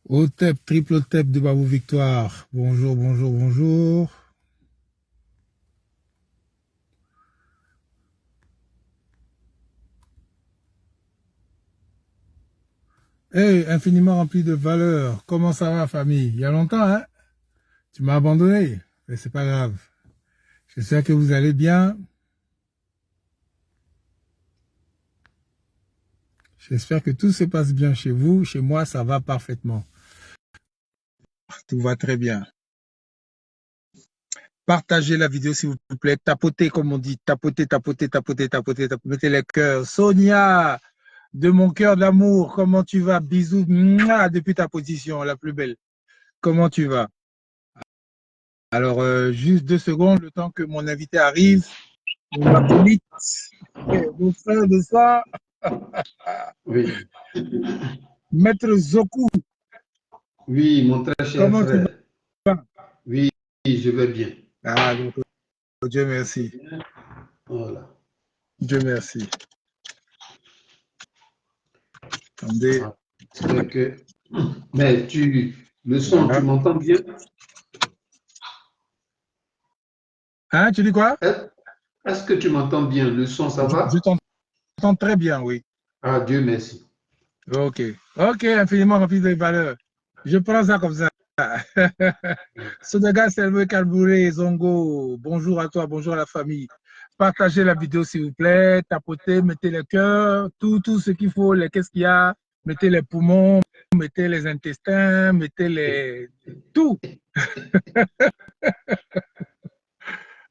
Otep, triple Otep de Babou Victoire. Bonjour, bonjour, bonjour. Hey, infiniment rempli de valeur. Comment ça va, famille? Il y a longtemps, hein? Tu m'as abandonné, mais c'est pas grave. J'espère que vous allez bien. J'espère que tout se passe bien chez vous. Chez moi, ça va parfaitement. Tout va très bien. Partagez la vidéo, s'il vous plaît. Tapotez, comme on dit. Tapotez, tapotez, tapotez, tapotez, tapotez. Mettez les cœurs. Sonia, de mon cœur d'amour, comment tu vas? Bisous mouah, depuis ta position, la plus belle. Comment tu vas? Alors, juste 2 secondes, le temps que mon invité arrive. On acolyte, mon frère de ça. Oui. Maître Zoku. Oui, mon très cher Comment tu frère. vas? Oui, je vais bien. Ah, donc, Dieu merci. Voilà. Dieu merci. Attendez. Ah, c'est que... Mais le son, Voilà. tu m'entends bien? Hein, tu dis quoi? Est-ce que tu m'entends bien? Le son, ça Je va? t'entends très bien, oui. Ah, Dieu merci. Ok. Ok, infiniment rempli de valeur. Je prends ça comme ça. Sodaga Selve Kalbouré Zongo, bonjour à toi, bonjour à la famille. Partagez la vidéo s'il vous plaît, tapotez, mettez les cœurs, tout ce qu'il faut, qu'est-ce qu'il y a, mettez les poumons, mettez les intestins, mettez les... tout.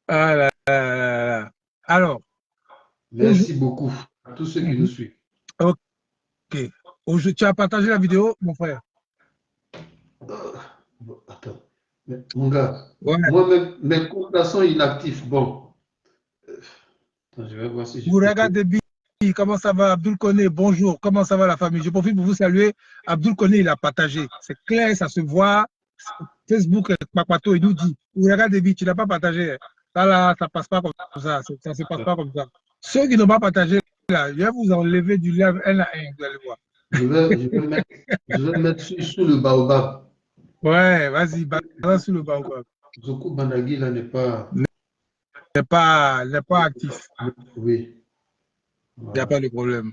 Ah là là là. Alors, Merci beaucoup à tous ceux qui nous suivent. ok. Tu as partagé la vidéo, mon frère? Attends. Mon gars, Ouais. moi, mes comptes sont inactifs. Bon. Attends, je vais voir si je peux... Bouraga Debi, comment ça va? Abdul Koné, bonjour. Comment ça va la famille? Je profite pour vous saluer. Abdul Koné, il a partagé. C'est clair, ça se voit. Facebook, Papato, il nous dit, Bouraga Debi, tu n'as pas partagé. Là, ça ne passe pas comme ça. Ça ne se passe pas comme ça. Ceux qui n'ont pas partagé, là, je vais vous enlever du live un à un, vous allez voir. Je vais mettre sous le baobab. Ouais, vas-y, balance sur le baobab. Zoku Bandagui, là, n'est pas... N'est pas actif. Oui. Il n'y a Voilà. pas de problème.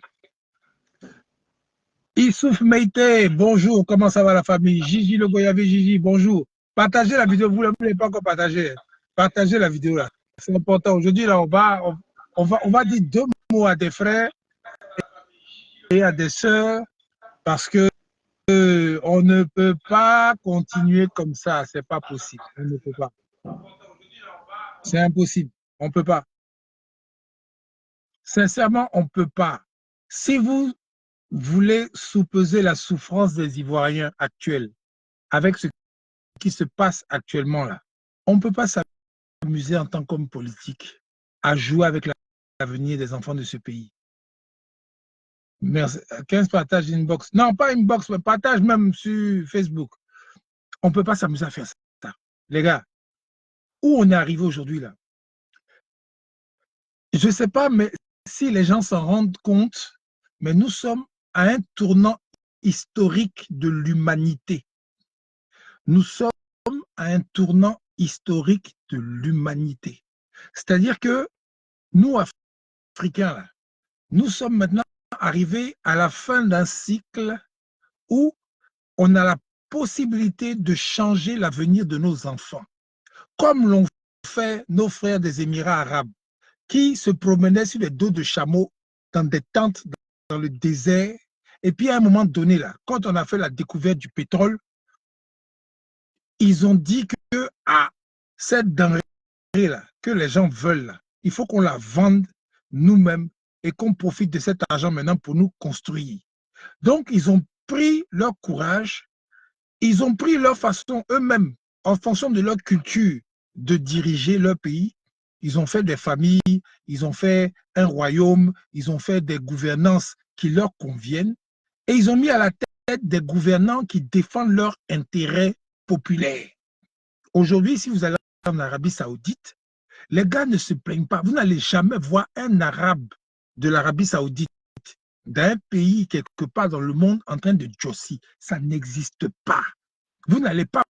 Issouf Meite, bonjour, comment ça va la famille? Gigi Le Goyavé, Gigi, bonjour. Partagez la vidéo, vous ne l'avez pas encore partagée. Partagez la vidéo là, c'est important. Aujourd'hui, là, on va dire 2 mots à des frères et à des sœurs parce que on ne peut pas continuer comme ça, c'est pas possible. On ne peut pas. C'est impossible. On ne peut pas. Sincèrement, on ne peut pas. Si vous voulez soupeser la souffrance des Ivoiriens actuels avec ce qui se passe actuellement là, on ne peut pas s'amuser en tant qu'homme politique à jouer avec l'avenir des enfants de ce pays. Merci. 15 partages inbox. Non, pas inbox, mais partage même sur Facebook. On ne peut pas s'amuser à faire ça. Les gars, où on est arrivé aujourd'hui là? Je ne sais pas, mais si les gens s'en rendent compte, mais nous sommes à un tournant historique de l'humanité. Nous sommes à un tournant historique de l'humanité. C'est-à-dire que nous, Africains, là, nous sommes maintenant arrivés à la fin d'un cycle où on a la possibilité de changer l'avenir de nos enfants, comme l'ont fait nos frères des Émirats arabes, qui se promenaient sur les dos de chameaux dans des tentes dans le désert. Et puis à un moment donné, là, quand on a fait la découverte du pétrole, ils ont dit que cette denrée là, que les gens veulent, là, il faut qu'on la vende nous-mêmes et qu'on profite de cet argent maintenant pour nous construire. Donc, ils ont pris leur courage, ils ont pris leur façon eux-mêmes, en fonction de leur culture, de diriger leur pays. Ils ont fait des familles, ils ont fait un royaume, ils ont fait des gouvernances qui leur conviennent et ils ont mis à la tête des gouvernants qui défendent leurs intérêts populaires. Aujourd'hui, si vous allez en Arabie Saoudite, les gars ne se plaignent pas. Vous n'allez jamais voir un Arabe de l'Arabie Saoudite, d'un pays quelque part dans le monde, en train de josser. Ça n'existe pas. Vous n'allez pas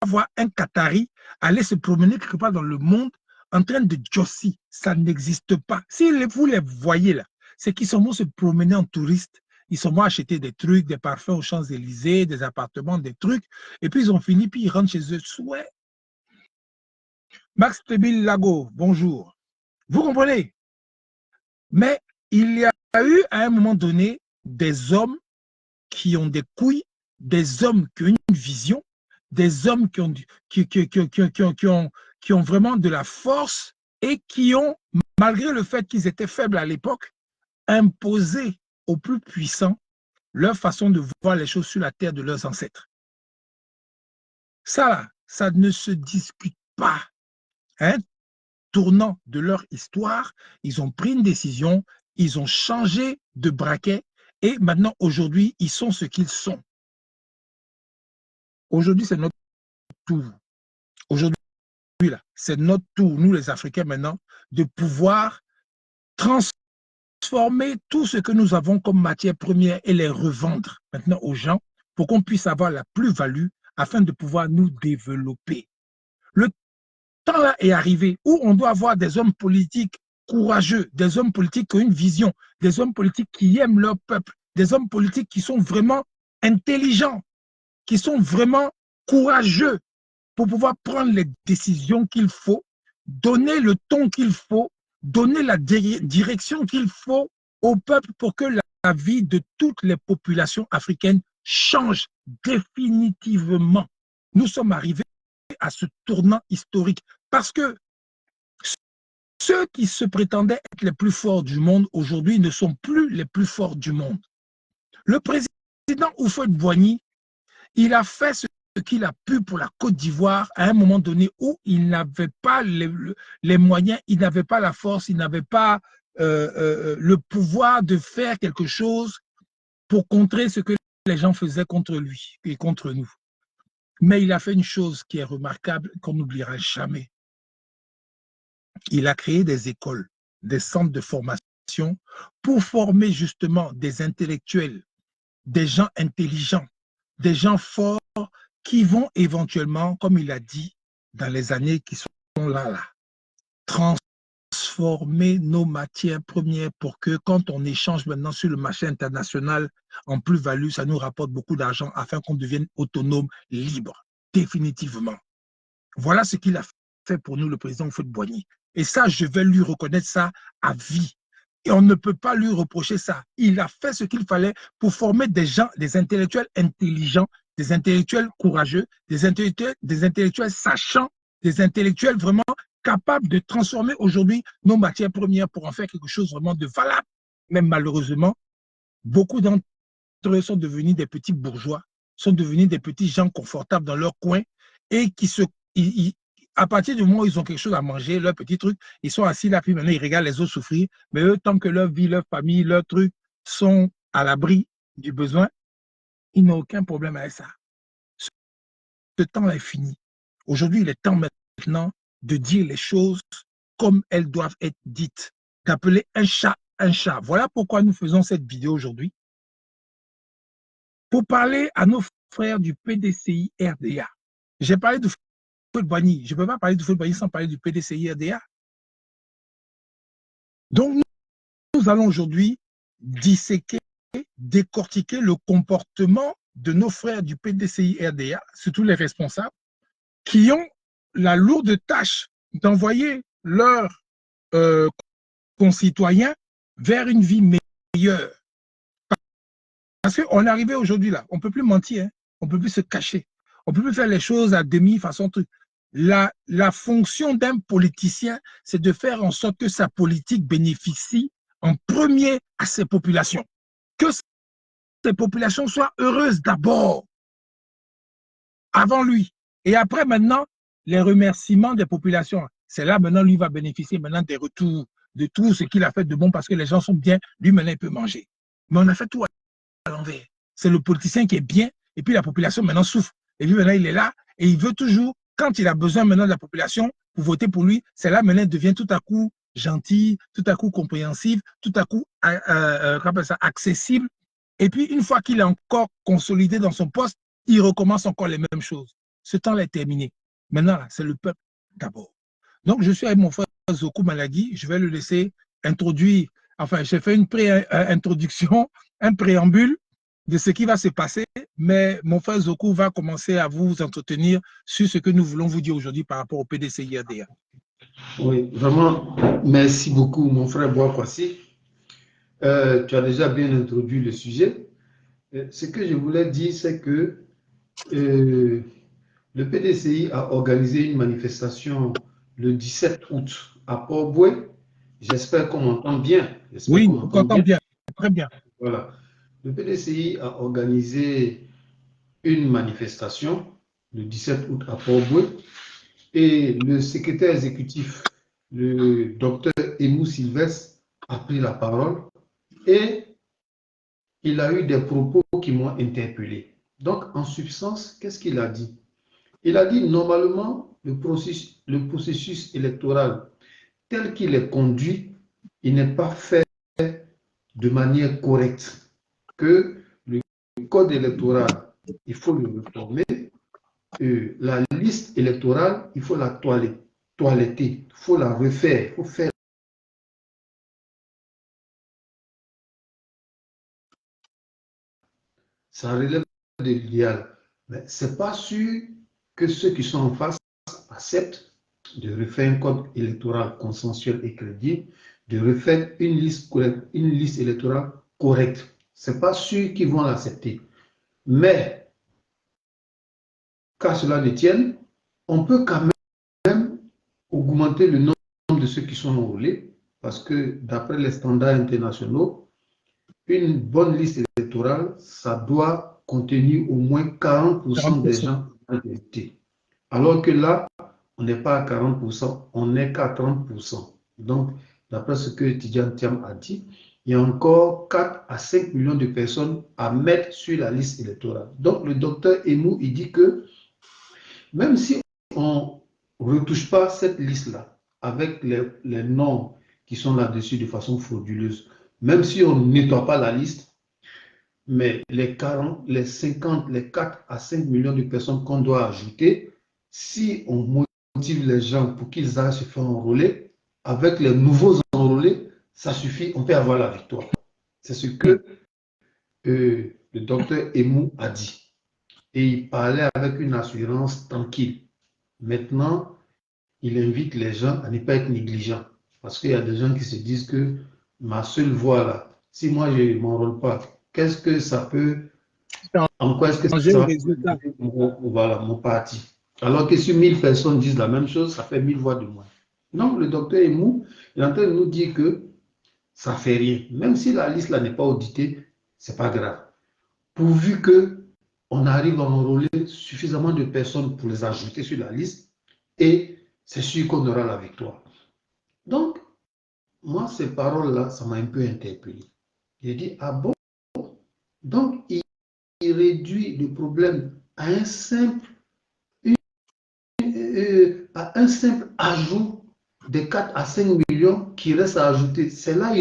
voir un Qatari aller se promener quelque part dans le monde en train de josser. Ça n'existe pas. Si vous les voyez là, c'est qu'ils sont bons se promener en touriste. Ils sont bons acheter des trucs, des parfums aux Champs-Élysées, des appartements, des trucs. Et puis ils ont fini, puis ils rentrent chez eux. Ouais. Max Tebil Lago, bonjour. Vous comprenez? Mais il y a eu à un moment donné des hommes qui ont des couilles, des hommes qui ont une vision, des hommes qui ont vraiment de la force et qui ont, malgré le fait qu'ils étaient faibles à l'époque, imposé aux plus puissants leur façon de voir les choses sur la terre de leurs ancêtres. Ça, ça ne se discute pas. Hein? Tournant de leur histoire, ils ont pris une décision, ils ont changé de braquet et maintenant, aujourd'hui, ils sont ce qu'ils sont. Aujourd'hui, c'est notre tour. Aujourd'hui, c'est notre tour, nous les Africains maintenant, de pouvoir transformer tout ce que nous avons comme matière première et les revendre maintenant aux gens pour qu'on puisse avoir la plus-value afin de pouvoir nous développer. Le temps là est arrivé où on doit avoir des hommes politiques courageux, des hommes politiques qui ont une vision, des hommes politiques qui aiment leur peuple, des hommes politiques qui sont vraiment intelligents, qui sont vraiment courageux pour pouvoir prendre les décisions qu'il faut, donner le ton qu'il faut, donner la direction qu'il faut au peuple pour que la vie de toutes les populations africaines change définitivement. Nous sommes arrivés à ce tournant historique parce que ceux qui se prétendaient être les plus forts du monde aujourd'hui ne sont plus les plus forts du monde. Le président Houphouët-Boigny, il a fait ce qu'il a pu pour la Côte d'Ivoire à un moment donné où il n'avait pas les moyens, il n'avait pas la force, il n'avait pas le pouvoir de faire quelque chose pour contrer ce que les gens faisaient contre lui et contre nous. Mais il a fait une chose qui est remarquable, qu'on n'oubliera jamais. Il a créé des écoles, des centres de formation pour former justement des intellectuels, des gens intelligents, des gens forts qui vont éventuellement, comme il a dit, dans les années qui sont là, transformer nos matières premières pour que quand on échange maintenant sur le marché international en plus-value, ça nous rapporte beaucoup d'argent afin qu'on devienne autonome, libre, définitivement. Voilà ce qu'il a fait pour nous, le président Houphouët-Boigny. Et ça, je vais lui reconnaître ça à vie. Et on ne peut pas lui reprocher ça. Il a fait ce qu'il fallait pour former des gens, des intellectuels intelligents, des intellectuels courageux, des intellectuels sachants, des intellectuels vraiment capables de transformer aujourd'hui nos matières premières pour en faire quelque chose vraiment de valable. Mais malheureusement, beaucoup d'entre eux sont devenus des petits bourgeois, sont devenus des petits gens confortables dans leur coin et qui à partir du moment où ils ont quelque chose à manger, leur petit truc, ils sont assis là, puis maintenant ils regardent les autres souffrir. Mais eux, tant que leur vie, leur famille, leurs trucs sont à l'abri du besoin, ils n'ont aucun problème avec ça. Ce temps-là est fini. Aujourd'hui, il est temps maintenant de dire les choses comme elles doivent être dites, d'appeler un chat un chat. Voilà pourquoi nous faisons cette vidéo aujourd'hui. Pour parler à nos frères du PDCI RDA. J'ai parlé de Houphouët-Boigny. Je ne peux pas parler de Houphouët-Boigny sans parler du PDCI RDA. Donc, nous allons aujourd'hui disséquer, décortiquer le comportement de nos frères du PDCI RDA, surtout les responsables, qui ont la lourde tâche d'envoyer leurs concitoyens vers une vie meilleure. Parce qu'on est arrivé aujourd'hui là, on ne peut plus mentir, hein, on ne peut plus se cacher, on ne peut plus faire les choses à demi-façon truc. La fonction d'un politicien, c'est de faire en sorte que sa politique bénéficie en premier à ces populations. Que ces populations soient heureuses d'abord, avant lui. Et après, maintenant, les remerciements des populations. C'est là, maintenant, lui va bénéficier maintenant des retours de tout ce qu'il a fait de bon parce que les gens sont bien. Lui, maintenant, il peut manger. Mais on a fait tout à l'envers. C'est le politicien qui est bien et puis la population, maintenant, souffre. Et lui, maintenant, il est là et il veut toujours, quand il a besoin maintenant de la population pour voter pour lui, c'est là, maintenant, il devient tout à coup gentil, tout à coup compréhensif, tout à coup accessible. Et puis, une fois qu'il est encore consolidé dans son poste, il recommence encore les mêmes choses. Ce temps-là est terminé. Maintenant, c'est le peuple d'abord. Donc, je suis avec mon frère Zoku Malagui. Je vais le laisser introduire. Enfin, j'ai fait une pré-introduction, un préambule de ce qui va se passer, mais mon frère Zoku va commencer à vous entretenir sur ce que nous voulons vous dire aujourd'hui par rapport au PDCI-RDA. Oui, vraiment, merci beaucoup, mon frère Boakwasi. Tu as déjà bien introduit le sujet. Ce que je voulais dire, c'est que le PDCI a organisé une manifestation le 17 août à Port-Boué. J'espère qu'on m'entend bien. Oui, on t'entend bien, très bien. Voilà. Le PDCI a organisé une manifestation le 17 août à Port-Boué et le secrétaire exécutif, le docteur Emou Sylvestre, a pris la parole et il a eu des propos qui m'ont interpellé. Donc, en substance, qu'est-ce qu'il a dit? Il a dit, normalement, le processus électoral tel qu'il est conduit, il n'est pas fait de manière correcte. Que le code électoral, il faut le réformer. La liste électorale, il faut la toiletter, il faut la refaire, il faut faire. Ça relève de l'idéal. Mais ce n'est pas sûr que ceux qui sont en face acceptent de refaire un code électoral consensuel et crédible, de refaire une liste électorale correcte. Ce n'est pas sûr qu'ils vont l'accepter. Mais, qu'à cela ne tienne, on peut quand même augmenter le nombre de ceux qui sont enrôlés, parce que d'après les standards internationaux, une bonne liste électorale, ça doit contenir au moins 40% des gens en réalité. Alors que là, on n'est pas à 40%, on n'est qu'à 30%. Donc, d'après ce que Tidjane Thiam a dit, il y a encore 4 à 5 millions de personnes à mettre sur la liste électorale. Donc, le docteur Emou, il dit que même si on ne retouche pas cette liste-là avec les noms qui sont là-dessus de façon frauduleuse, même si on ne nettoie pas la liste, mais les 40, les 50, les 4 à 5 millions de personnes qu'on doit ajouter, si on motive les gens pour qu'ils aillent se faire enrôler, avec les nouveaux enrôlés, ça suffit, on peut avoir la victoire. C'est ce que le docteur Emou a dit. Et il parlait avec une assurance tranquille. Maintenant, il invite les gens à ne pas être négligents. Parce qu'il y a des gens qui se disent que ma seule voix là, si moi je ne m'enrôle pas, qu'est-ce que ça peut, en quoi est-ce que ça va contribuer voilà, mon parti? Alors que si 1000 personnes disent la même chose, ça fait 1000 voix de moins. Donc le docteur Emou est en train de nous dire que ça ne fait rien. Même si la liste là n'est pas auditée, ce n'est pas grave. Pourvu qu'on arrive à enrôler suffisamment de personnes pour les ajouter sur la liste, et c'est sûr qu'on aura la victoire. Donc, moi, ces paroles-là, ça m'a un peu interpellé. J'ai dit, ah bon? Donc, il réduit le problème à un simple ajout de 4 à 5 millions qui reste à ajouter. C'est là,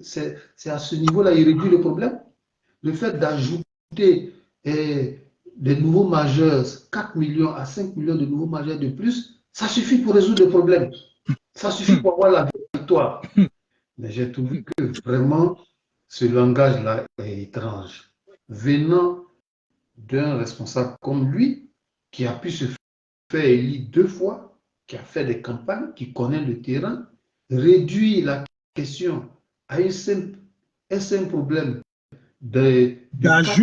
c'est à ce niveau-là, il réduit le problème. Le fait d'ajouter des nouveaux majeurs, 4 millions à 5 millions de nouveaux majeurs de plus, ça suffit pour résoudre le problème. Ça suffit pour avoir la victoire. Mais j'ai trouvé que vraiment, ce langage-là est étrange. Venant d'un responsable comme lui, qui a pu se faire élire 2 fois, qui a fait des campagnes, qui connaît le terrain, réduire la question à un simple problème de 4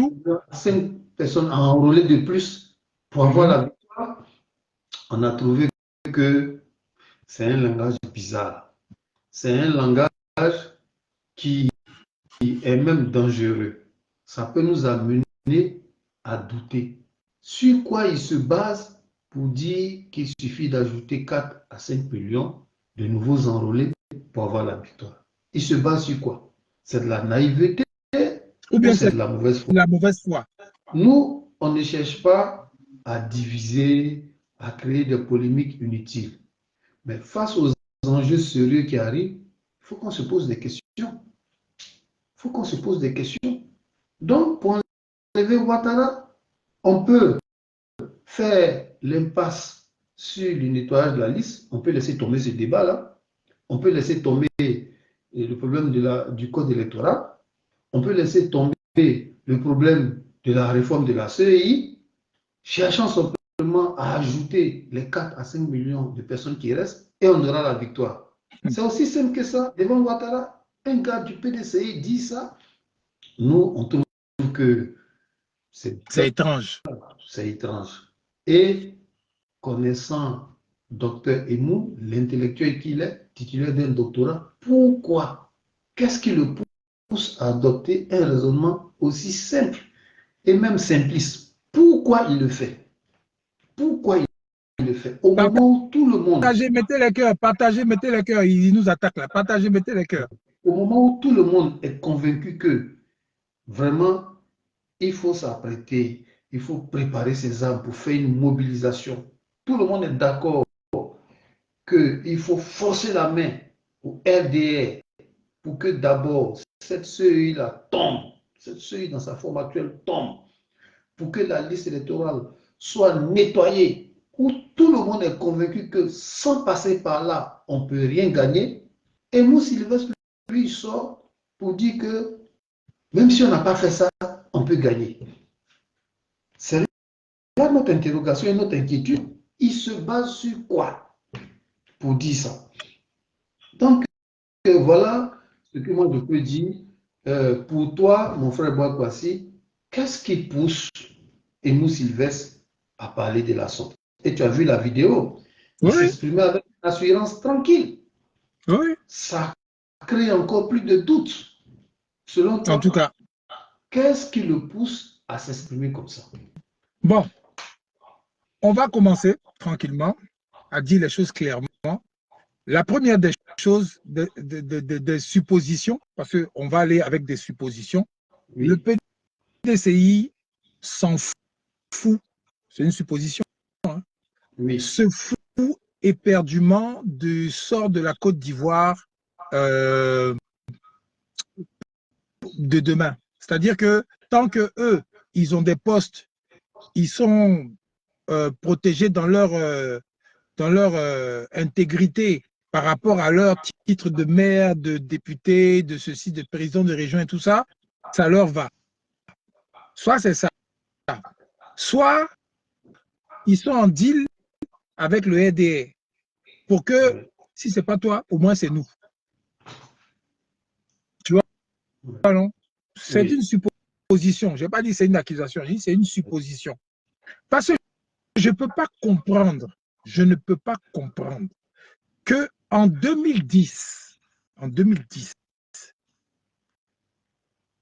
à 5 personnes à enrôler de plus pour avoir la victoire, on a trouvé que c'est un langage bizarre. C'est un langage qui est même dangereux. Ça peut nous amener à douter. Sur quoi il se base pour dire qu'il suffit d'ajouter 4 à 5 millions de nouveaux enrôlés pour avoir la victoire? Il se base sur quoi? C'est de la naïveté Ou ou bien c'est c'est de la mauvaise foi? la mauvaise foi. Nous, on ne cherche pas à diviser, à créer des polémiques inutiles. Mais face aux enjeux sérieux qui arrivent, il faut qu'on se pose des questions. Il faut qu'on se pose des questions. Donc, pour enlever Ouattara, on peut faire l'impasse sur le nettoyage de la liste. On peut laisser tomber ce débat-là. On peut laisser tomber le problème du code électoral. On peut laisser tomber le problème de la réforme de la CEI, cherchant simplement à ajouter les 4 à 5 millions de personnes qui restent et on aura la victoire. C'est aussi simple que ça. Devant Ouattara, un gars du PDCI dit ça. Nous, on trouve que c'est étrange. C'est étrange. Et connaissant Dr Emou, l'intellectuel qu'il est, titulaire d'un doctorat, pourquoi? Qu'est-ce qui le pousse à adopter un raisonnement aussi simple et même simpliste? Pourquoi il le fait? Pourquoi il le fait? Au moment où tout le monde... Partagez, mettez les cœurs, partagez, mettez les cœurs, ils nous attaquent là. Partagez, mettez les cœurs. Au moment où tout le monde est convaincu que vraiment, il faut s'apprêter, il faut préparer ses armes pour faire une mobilisation. Tout le monde est d'accord qu'il faut forcer la main au RDR pour que d'abord cette CEI-là tombe, cette CEI dans sa forme actuelle tombe, pour que la liste électorale soit nettoyée, où tout le monde est convaincu que sans passer par là, on ne peut rien gagner. Et nous, Sylvestre, lui, il sort pour dire que même si on n'a pas fait ça, on peut gagner. C'est là notre interrogation et notre inquiétude. Il se base sur quoi pour dire ça? Donc, voilà ce que moi je peux dire. Pour toi, mon frère Boakwasi, qu'est-ce qui pousse Emou Sylvestre à parler de la sorte? Et tu as vu la vidéo, il Oui, s'exprimait avec une assurance tranquille. oui. Ça crée encore plus de doutes. Selon En tout toi, cas, qu'est-ce qui le pousse à s'exprimer comme ça? bon, on va commencer tranquillement à dire les choses clairement. La première des choses, des suppositions, parce qu'on va aller avec des suppositions, le Oui, PDCI s'en fout, c'est une supposition, hein, oui, se fout éperdument du sort de la Côte d'Ivoire euh, de demain. C'est-à-dire que tant que eux, ils ont des postes, ils sont protégés dans leur intégrité par rapport à leur titre de maire, de député, de ceci, de président de région et tout ça, ça leur va. Soit c'est ça, soit ils sont en deal avec le RDR pour que, oui, si ce n'est pas toi, au moins c'est nous. Tu vois, non? C'est une oui. supposition. Je n'ai pas dit c'est une accusation, je dis c'est une supposition. Parce que je ne peux pas comprendre, je ne peux pas comprendre que en 2010,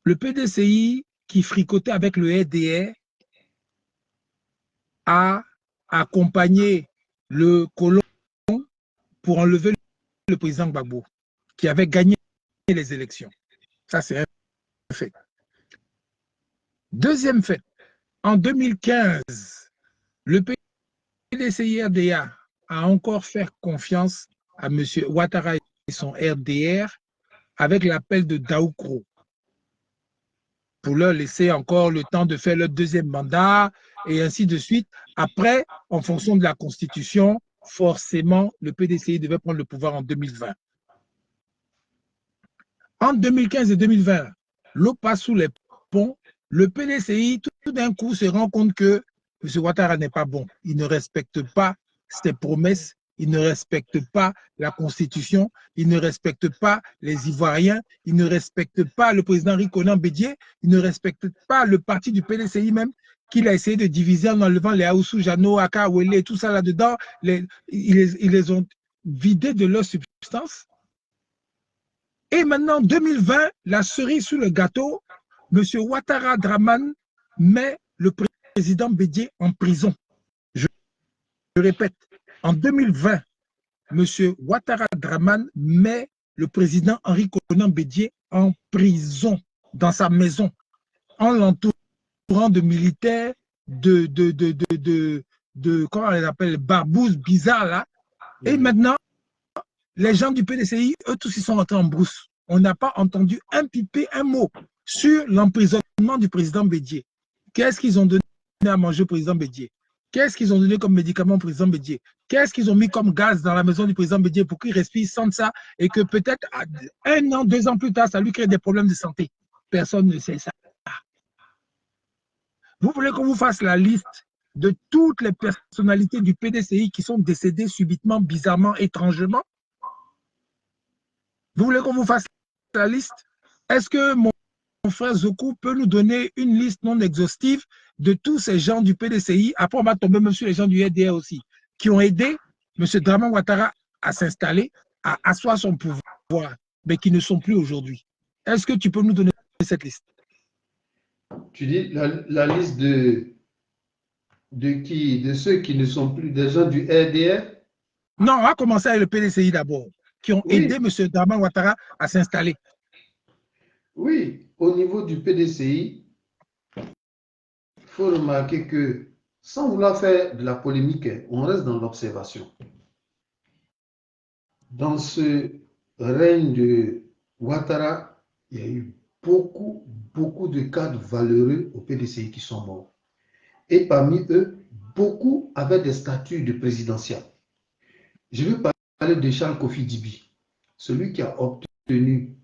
le PDCI qui fricotait avec le RDR a accompagné le colon pour enlever le président Gbagbo, qui avait gagné les élections. Ça, c'est un fait. Deuxième fait, en 2015, le PDCI-RDA a encore fait confiance à M. Ouattara et son RDR avec l'appel de Daoukro pour leur laisser encore le temps de faire leur deuxième mandat et ainsi de suite. Après, en fonction de la Constitution, forcément, le PDCI devait prendre le pouvoir en 2020. En 2015 et 2020, l'eau passe sous les ponts. Le PDCI, tout d'un coup, se rend compte que M. Ouattara n'est pas bon. Il ne respecte pas ses promesses. Il ne respecte pas la Constitution. Il ne respecte pas les Ivoiriens. Il ne respecte pas le président Rikonan Bédié. Il ne respecte pas le parti du PDCI même, qu'il a essayé de diviser en enlevant les Aoussou, Jano, Aka, Wele, tout ça là-dedans. Ils les ont vidés de leur substance. Et maintenant, 2020, la cerise sur le gâteau, M. Ouattara Draman met le président Bédié en prison. Je répète, en 2020, M. Ouattara Draman met le président Henri Konan Bédié en prison, dans sa maison, en l'entourant de militaires, comment on les appelle, barbouzes bizarres là. Et maintenant, les gens du PDCI, eux tous, ils sont rentrés en brousse. On n'a pas entendu un pipé, un mot sur l'emprisonnement du président Bédié. Qu'est-ce qu'ils ont donné à manger au président Bédié? Qu'est-ce qu'ils ont donné comme médicament au président Bédié? Qu'est-ce qu'ils ont mis comme gaz dans la maison du président Bédié pour qu'il respire, sente ça et que peut-être 1 an, 2 ans plus tard, ça lui crée des problèmes de santé? Personne ne sait ça. Vous voulez qu'on vous fasse la liste de toutes les personnalités du PDCI qui sont décédées subitement, bizarrement, étrangement? Vous voulez qu'on vous fasse la liste? Est-ce que mon frère Zoku peut nous donner une liste non exhaustive de tous ces gens du PDCI? Après, on va tomber même sur les gens du RDR aussi, qui ont aidé M. Draman Ouattara à s'installer, à asseoir son pouvoir, mais qui ne sont plus aujourd'hui. Est-ce que tu peux nous donner cette liste? Tu dis la liste de qui? De ceux qui ne sont plus des gens du RDR? Non, on va commencer avec le PDCI d'abord, qui ont aidé M. Draman Ouattara à s'installer. Oui, au niveau du PDCI, il faut remarquer que, sans vouloir faire de la polémique, on reste dans l'observation. Dans ce règne de Ouattara, il y a eu beaucoup de cadres valeureux au PDCI qui sont morts. Et parmi eux, beaucoup avaient des statuts de présidentiel. Je veux parler de Charles Kofi Dibi, celui qui a obtenu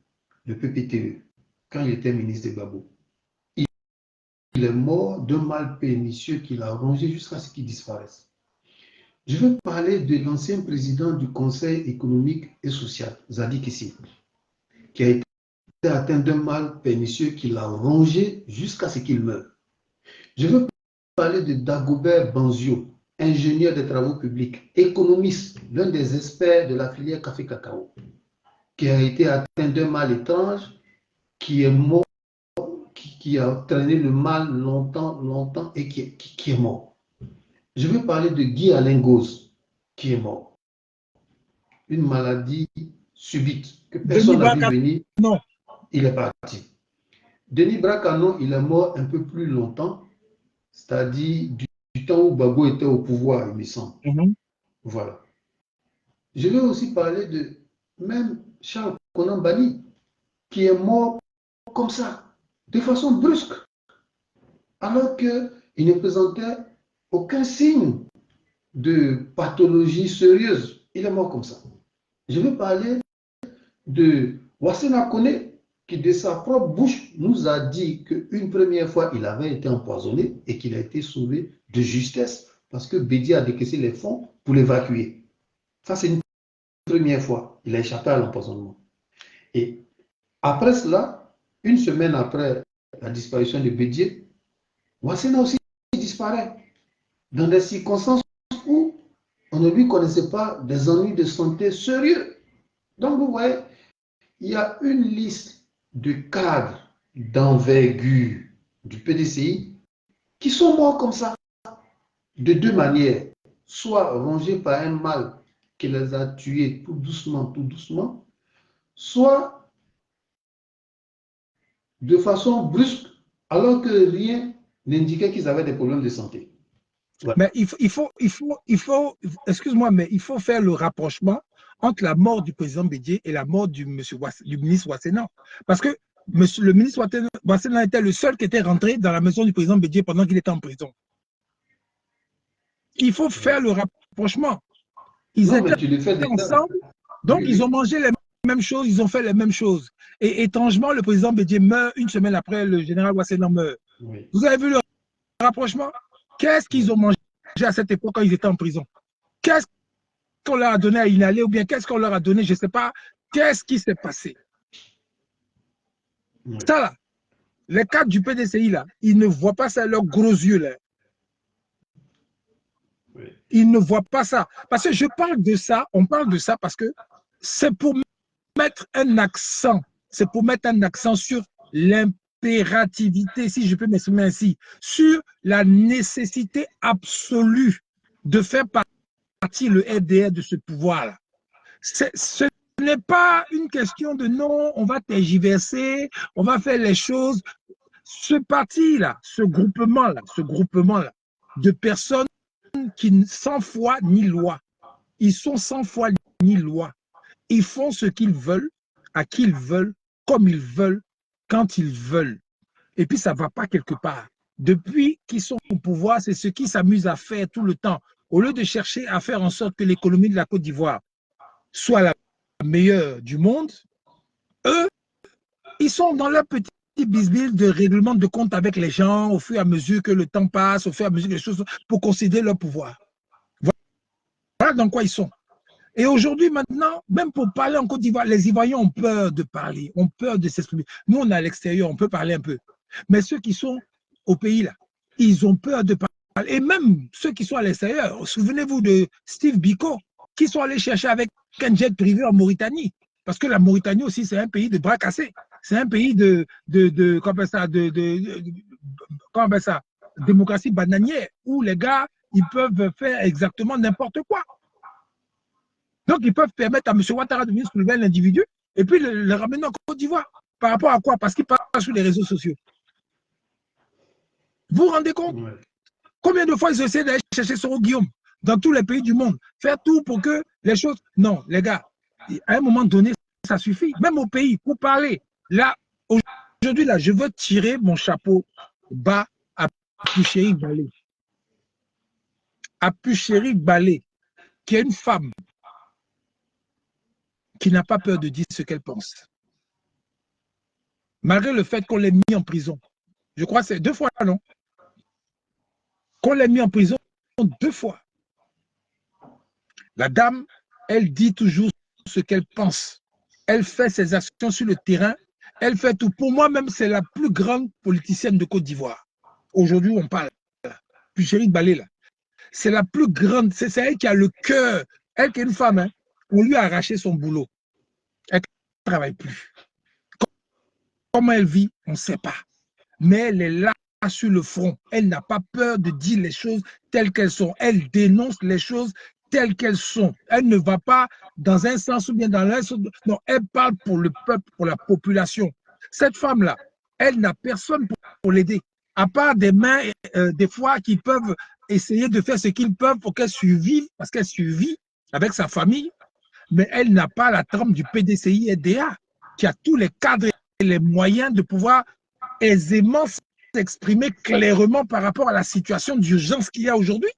le PPTE quand il était ministre de Gbagbo. Il est mort d'un mal pernicieux qu'il a rongé jusqu'à ce qu'il disparaisse. Je veux parler de l'ancien président du Conseil économique et social, Zadik Issi, qui a été atteint d'un mal pernicieux qui l'a rongé jusqu'à ce qu'il meure. Je veux parler de Dagobert Banzio, ingénieur des travaux publics, économiste, l'un des experts de la filière café-cacao, qui a été atteint d'un mal étrange, qui est mort, qui a traîné le mal longtemps et qui est mort. Je veux parler de Guy Alain Gauze, qui est mort. Une maladie subite que personne n'a vu venir. Non. Il est parti. Denis Bracano, il est mort un peu plus longtemps, c'est-à-dire du temps où Gbagbo était au pouvoir, il me semble. Voilà. Je veux aussi parler de même Charles Konan Banny, qui est mort comme ça, de façon brusque, alors qu'il ne présentait aucun signe de pathologie sérieuse. Il est mort comme ça. Je veux parler de Wassena Kone, qui de sa propre bouche nous a dit qu'une première fois, il avait été empoisonné et qu'il a été sauvé de justesse parce que Bédié a décaissé les fonds pour l'évacuer. Ça, c'est une première fois. Il a échappé à l'empoisonnement. Et après cela, une semaine après la disparition de Bédié, Wassena aussi disparaît dans des circonstances où on ne lui connaissait pas des ennuis de santé sérieux. Donc, vous voyez, il y a une liste de cadres d'envergure du PDCI qui sont morts comme ça, de deux manières. Soit rongés par un mal qui les a tués tout doucement, soit de façon brusque, alors que rien n'indiquait qu'ils avaient des problèmes de santé. Ouais. Mais il faut excuse-moi, mais il faut faire le rapprochement entre la mort du président Bédié et la mort du ministre Ouassena. Parce que le ministre Ouassena était le seul qui était rentré dans la maison du président Bédié pendant qu'il était en prison. Il faut faire le rapprochement. Ils étaient ensemble, donc ils ont mangé les mêmes choses, ils ont fait les mêmes choses. Et étrangement, le président Bédié meurt une semaine après, le général Ouassena meurt. Oui. Vous avez vu le rapprochement? Qu'est-ce qu'ils ont mangé à cette époque quand ils étaient en prison? Qu'est-ce qu'on leur a donné à inhaler ou bien qu'est-ce qu'on leur a donné? Je ne sais pas. Qu'est-ce qui s'est passé? Oui. Ça là, les cadres du PDCI là, ils ne voient pas ça à leurs gros yeux là. Oui. Ils ne voient pas ça. Parce que je parle de ça, on parle de ça parce que c'est pour mettre un accent, sur l'impérativité, si je peux m'exprimer ainsi, sur la nécessité absolue de faire partie le FDR de ce pouvoir-là. Ce n'est pas une question de non, on va tergiverser, on va faire les choses. Ce parti-là, ce groupement-là, de personnes qui sans foi ni loi, ils sont sans foi ni loi. Ils font ce qu'ils veulent, à qui ils veulent, comme ils veulent, quand ils veulent. Et puis ça ne va pas quelque part. Depuis qu'ils sont au pouvoir, c'est ce qu'ils s'amusent à faire tout le temps. Au lieu de chercher à faire en sorte que l'économie de la Côte d'Ivoire soit la meilleure du monde, eux, ils sont dans leur petit business de règlement de compte avec les gens au fur et à mesure que le temps passe, au fur et à mesure que les choses pour considérer leur pouvoir. Voilà dans quoi ils sont. Et aujourd'hui, maintenant, même pour parler en Côte d'Ivoire, les Ivoiriens ont peur de parler, ont peur de s'exprimer. Nous, on est à l'extérieur, on peut parler un peu. Mais ceux qui sont au pays, là, ils ont peur de parler. Et même ceux qui sont à l'extérieur, souvenez-vous de Steve Biko, qui sont allés chercher avec un jet privé en Mauritanie. Parce que la Mauritanie aussi, c'est un pays de bras cassés. C'est un pays comment ça, démocratie bananière, où les gars, ils peuvent faire exactement n'importe quoi. Donc, ils peuvent permettre à M. Ouattara de venir soulever l'individu et puis le ramener en Côte d'Ivoire. Par rapport à quoi? Parce qu'il passe sur les réseaux sociaux. Vous vous rendez compte? Ouais. Combien de fois ils essaient d'aller chercher Soro Guillaume dans tous les pays du monde? Faire tout pour que les choses... Non, les gars, à un moment donné, ça suffit. Même au pays, pour parler. Là, aujourd'hui, là, je veux tirer mon chapeau bas à Puchéri Balé. À Puchéri Balé, qui est une femme qui n'a pas peur de dire ce qu'elle pense. Malgré le fait qu'on l'ait mis en prison. Je crois que c'est 2 fois, non? Qu'on l'ait mis en prison 2 fois. La dame, elle dit toujours ce qu'elle pense. Elle fait ses actions sur le terrain. Elle fait tout. Pour moi, même, c'est la plus grande politicienne de Côte d'Ivoire. Aujourd'hui, on parle. Puis Chéri Balé, là. C'est la plus grande. C'est elle qui a le cœur. Elle qui est une femme, hein. On lui a arraché son boulot. Elle ne travaille plus. Comment elle vit, on ne sait pas. Mais elle est là sur le front. Elle n'a pas peur de dire les choses telles qu'elles sont. Elle dénonce les choses telles qu'elles sont. Elle ne va pas dans un sens ou bien dans l'autre. Non, elle parle pour le peuple, pour la population. Cette femme-là, elle n'a personne pour l'aider, à part des mains, des fois, qui peuvent essayer de faire ce qu'ils peuvent pour qu'elle survive, parce qu'elle survit avec sa famille, mais elle n'a pas la trempe du PDCI-RDA, qui a tous les cadres et les moyens de pouvoir aisément s'exprimer clairement par rapport à la situation d'urgence qu'il y a aujourd'hui.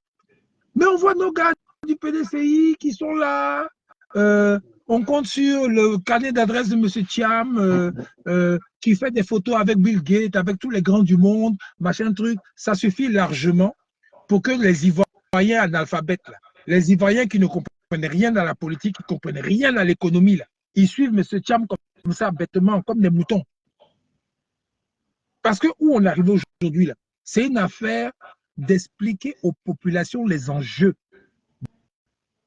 Mais on voit nos gars du PDCI qui sont là. On compte sur le carnet d'adresse de M. Thiam qui fait des photos avec Bill Gates, avec tous les grands du monde, machin truc. Ça suffit largement pour que les Ivoiriens analphabètes, là, les Ivoiriens qui ne comprennent rien dans la politique, qui ne comprennent rien dans l'économie, là, ils suivent M. Thiam comme ça, bêtement, comme des moutons. Parce que où on arrive aujourd'hui, là, c'est une affaire d'expliquer aux populations les enjeux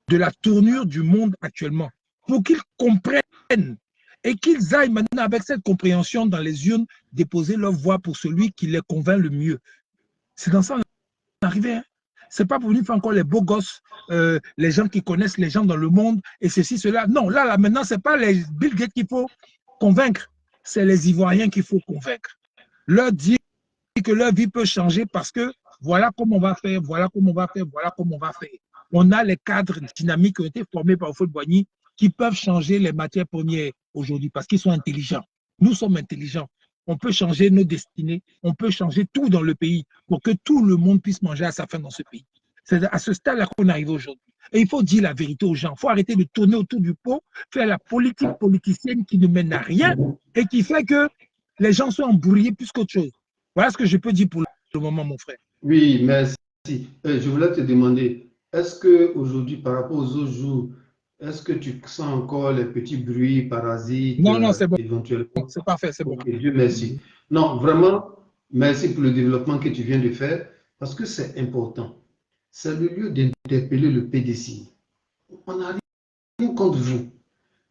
de la tournure du monde actuellement, pour qu'ils comprennent et qu'ils aillent maintenant avec cette compréhension dans les urnes déposer leur voix pour celui qui les convainc le mieux. C'est dans ça qu'on est arrivé. Hein. Ce n'est pas pour venir faire encore les beaux gosses, les gens qui connaissent les gens dans le monde et ceci, cela. Non, là maintenant, ce n'est pas les Bill Gates qu'il faut convaincre, c'est les Ivoiriens qu'il faut convaincre. Leur dire que leur vie peut changer parce que voilà comment on va faire, voilà comment on va faire, voilà comment on va faire. On a les cadres dynamiques qui ont été formés par Houphouët-Boigny qui peuvent changer les matières premières aujourd'hui parce qu'ils sont intelligents. Nous sommes intelligents. On peut changer nos destinées, on peut changer tout dans le pays pour que tout le monde puisse manger à sa faim dans ce pays. C'est à ce stade-là qu'on arrive aujourd'hui. Et il faut dire la vérité aux gens. Il faut arrêter de tourner autour du pot, faire la politique politicienne qui ne mène à rien et qui fait que les gens sont embrouillés plus qu'autre chose. Voilà ce que je peux dire pour le moment, mon frère. Oui, merci. Je voulais te demander, est-ce qu'aujourd'hui, par rapport aux autres jours, est-ce que tu sens encore les petits bruits parasites Non, c'est bon. éventuellement? C'est parfait, c'est bon. Ok, Dieu merci. Non, vraiment, merci pour le développement que tu viens de faire, parce que c'est important. C'est le lieu d'interpeller le PDCI. On a rien contre vous.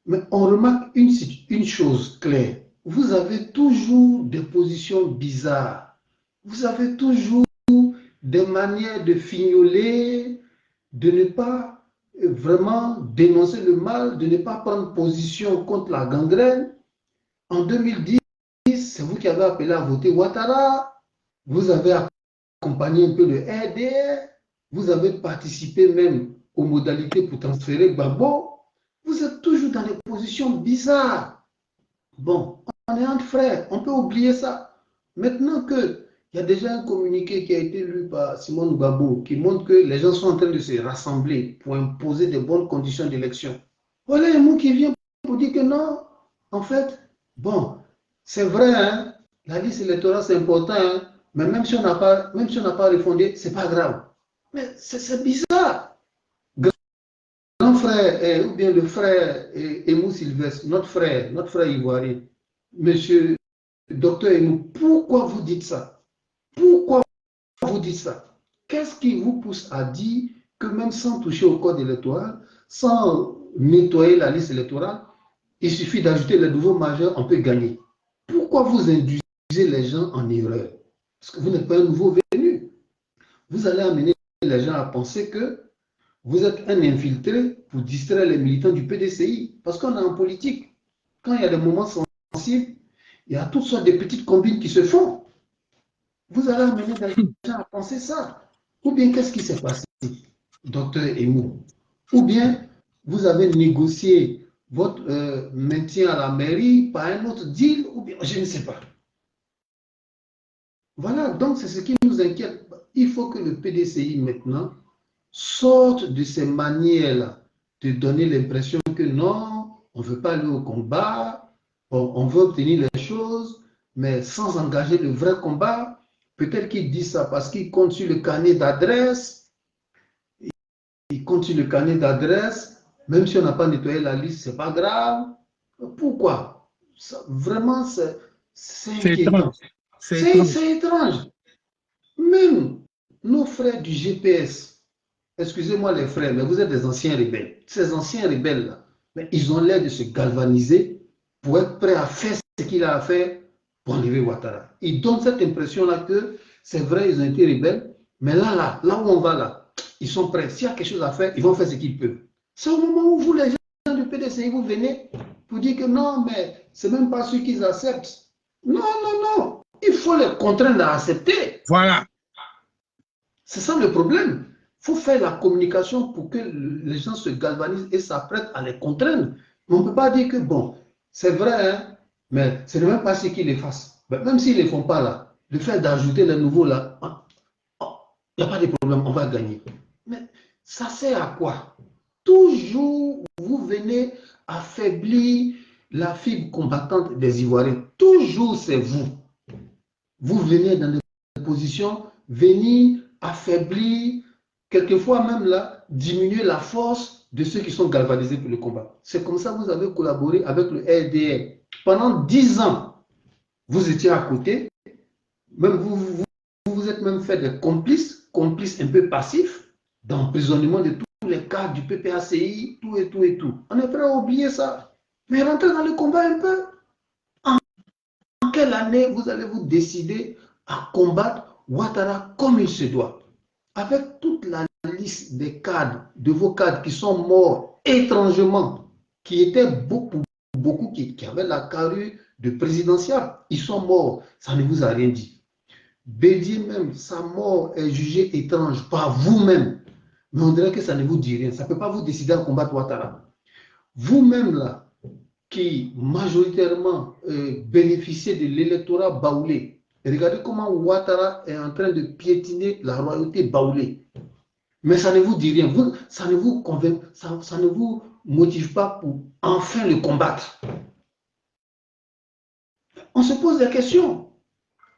Mais on remarque une chose claire. Vous avez toujours des positions bizarres. Vous avez toujours des manières de fignoler, de ne pas vraiment dénoncer le mal, de ne pas prendre position contre la gangrène. En 2010, c'est vous qui avez appelé à voter Ouattara. Vous avez accompagné un peu le RDR. Vous avez participé même aux modalités pour transférer Gbagbo. Vous êtes toujours dans des positions bizarres. Bon, on est entre frères, on peut oublier ça. Maintenant qu'il y a déjà un communiqué qui a été lu par Simone Gbagbo qui montre que les gens sont en train de se rassembler pour imposer de bonnes conditions d'élection. Voilà un mot qui vient pour dire que non, en fait, bon, c'est vrai, hein, la liste électorale c'est important, hein, mais même si on n'a pas refondé, c'est pas grave. Mais c'est bizarre. Grand frère, ou bien le frère Emou Sylvestre, notre frère ivoirien, monsieur docteur Emou, pourquoi vous dites ça? Pourquoi vous dites ça? Qu'est-ce qui vous pousse à dire que même sans toucher au code électoral, sans nettoyer la liste électorale, il suffit d'ajouter les nouveaux majeurs, on peut gagner? Pourquoi vous induisez les gens en erreur? Parce que vous n'êtes pas un nouveau venu. Vous allez amener les gens à penser que vous êtes un infiltré pour distraire les militants du PDCI. Parce qu'on est en politique. Quand il y a des moments sensibles, il y a toutes sortes de petites combines qui se font. Vous allez amener les gens à penser ça. Ou bien qu'est-ce qui s'est passé, docteur Emou? Ou bien vous avez négocié votre maintien à la mairie par un autre deal, ou bien je ne sais pas. Voilà, donc c'est ce qui nous inquiète. Il faut que le PDCI maintenant sorte de ces manières-là, de donner l'impression que non, on ne veut pas aller au combat, on veut obtenir les choses, mais sans engager le vrai combat. Peut-être qu'il dit ça parce qu'il compte sur le carnet d'adresse. Il compte sur le carnet d'adresse, même si on n'a pas nettoyé la liste, ce n'est pas grave. Pourquoi? Ça, vraiment, c'est inquiétant. C'est étrange. Même nos frères du GPS, excusez-moi les frères, mais vous êtes des anciens rebelles. Ces anciens rebelles-là, mais ils ont l'air de se galvaniser pour être prêts à faire ce qu'il a à faire pour enlever Ouattara. Ils donnent cette impression-là que c'est vrai, ils ont été rebelles, mais là où on va là, ils sont prêts. S'il y a quelque chose à faire, ils vont faire ce qu'ils peuvent. C'est au moment où vous, les gens du PDCI, vous venez pour dire que non, mais c'est même pas ce qu'ils acceptent. Non, non, non. Il faut les contraindre à accepter. Voilà. C'est ça le problème. Il faut faire la communication pour que les gens se galvanisent et s'apprêtent à les contraindre. Mais on ne peut pas dire que, bon, c'est vrai, hein, mais ce n'est même pas ce qu'ils les fassent. Mais même s'ils ne les font pas là, le fait d'ajouter les nouveaux là, il n'y a pas de problème, on va gagner. Mais ça sert à quoi? Toujours, vous venez affaiblir la fibre combattante des Ivoiriens. Toujours, c'est vous. Vous venez dans des positions, venir affaiblir, quelquefois même là, diminuer la force de ceux qui sont galvanisés pour le combat. C'est comme ça que vous avez collaboré avec le RDR. Pendant 10 ans, vous étiez à côté, même vous êtes même fait des complices un peu passifs, d'emprisonnement de tous les cadres du PPACI, tout et tout et tout. On est prêt à oublier ça. Mais rentrez dans le combat un peu. En quelle année vous allez vous décider à combattre Ouattara comme il se doit? Avec toute la liste des cadres, de vos cadres qui sont morts étrangement, qui étaient beaucoup qui avaient la carrure de présidentiable, ils sont morts, ça ne vous a rien dit. Bédier même, sa mort est jugée étrange par vous-même. Mais on dirait que ça ne vous dit rien. Ça ne peut pas vous décider à combattre Ouattara. Vous-même là, qui majoritairement bénéficiez de l'électorat baoulé. Regardez comment Ouattara est en train de piétiner la royauté baoulée. Mais ça ne vous dit rien. Ça ne vous convainc, ça ne vous motive pas pour enfin le combattre. On se pose la question.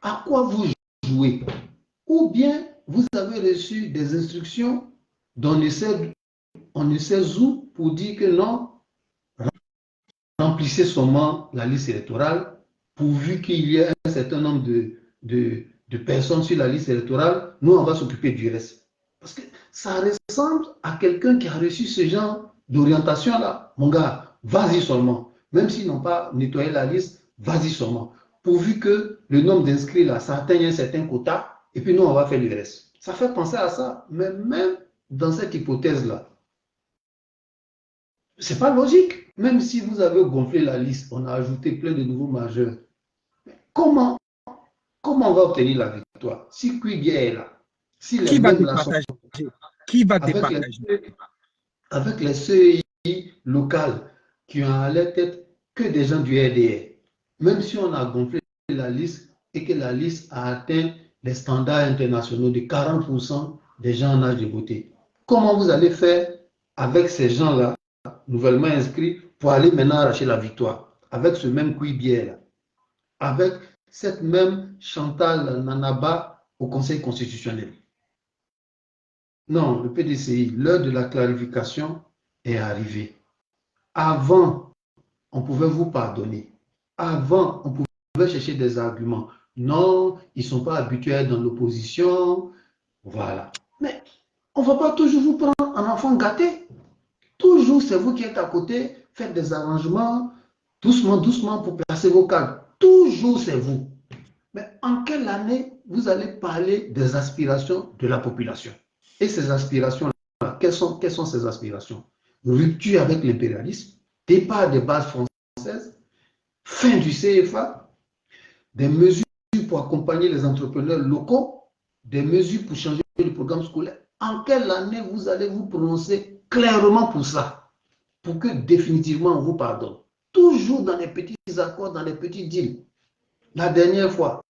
À quoi vous jouez? Ou bien vous avez reçu des instructions on ne sait où pour dire que non, remplissez seulement la liste électorale pourvu qu'il y ait un certain nombre de personnes sur la liste électorale, nous on va s'occuper du reste. Parce que ça ressemble à quelqu'un qui a reçu ce genre d'orientation là. Mon gars, vas-y seulement. Même s'ils n'ont pas nettoyé la liste, vas-y seulement. Pourvu que le nombre d'inscrits là, ça atteigne un certain quota, et puis nous, on va faire le reste. Ça fait penser à ça. Mais même dans cette hypothèse-là, c'est pas logique. Même si vous avez gonflé la liste, on a ajouté plein de nouveaux majeurs. Comment, comment on va obtenir la victoire? Si Quigui est là, si les Qui va mêmes là sont départager? Qui va avec départager? avec les CEI locales qui ont à leur tête que des gens du RDR, même si on a gonflé la liste et que la liste a atteint les standards internationaux de 40% des gens en âge de voter, comment vous allez faire avec ces gens-là, nouvellement inscrits, pour aller maintenant arracher la victoire, avec ce même Quigui-là, avec cette même Chantal Nanaba au Conseil constitutionnel? Non, le PDCI, l'heure de la clarification est arrivée. Avant, on pouvait vous pardonner. Avant, on pouvait chercher des arguments. Non, ils ne sont pas habitués dans l'opposition. Voilà. Mais on ne va pas toujours vous prendre un enfant gâté. Toujours, c'est vous qui êtes à côté, faites des arrangements, doucement, doucement, pour placer vos cadres. Toujours, c'est vous. Mais en quelle année vous allez parler des aspirations de la population? Et ces aspirations-là, quelles sont ces aspirations? Rupture avec l'impérialisme, départ des bases françaises, fin du CFA, des mesures pour accompagner les entrepreneurs locaux, des mesures pour changer le programme scolaire. En quelle année vous allez vous prononcer clairement pour ça, pour que définitivement on vous pardonne? Toujours dans les petits accords, dans les petits deals. La dernière fois,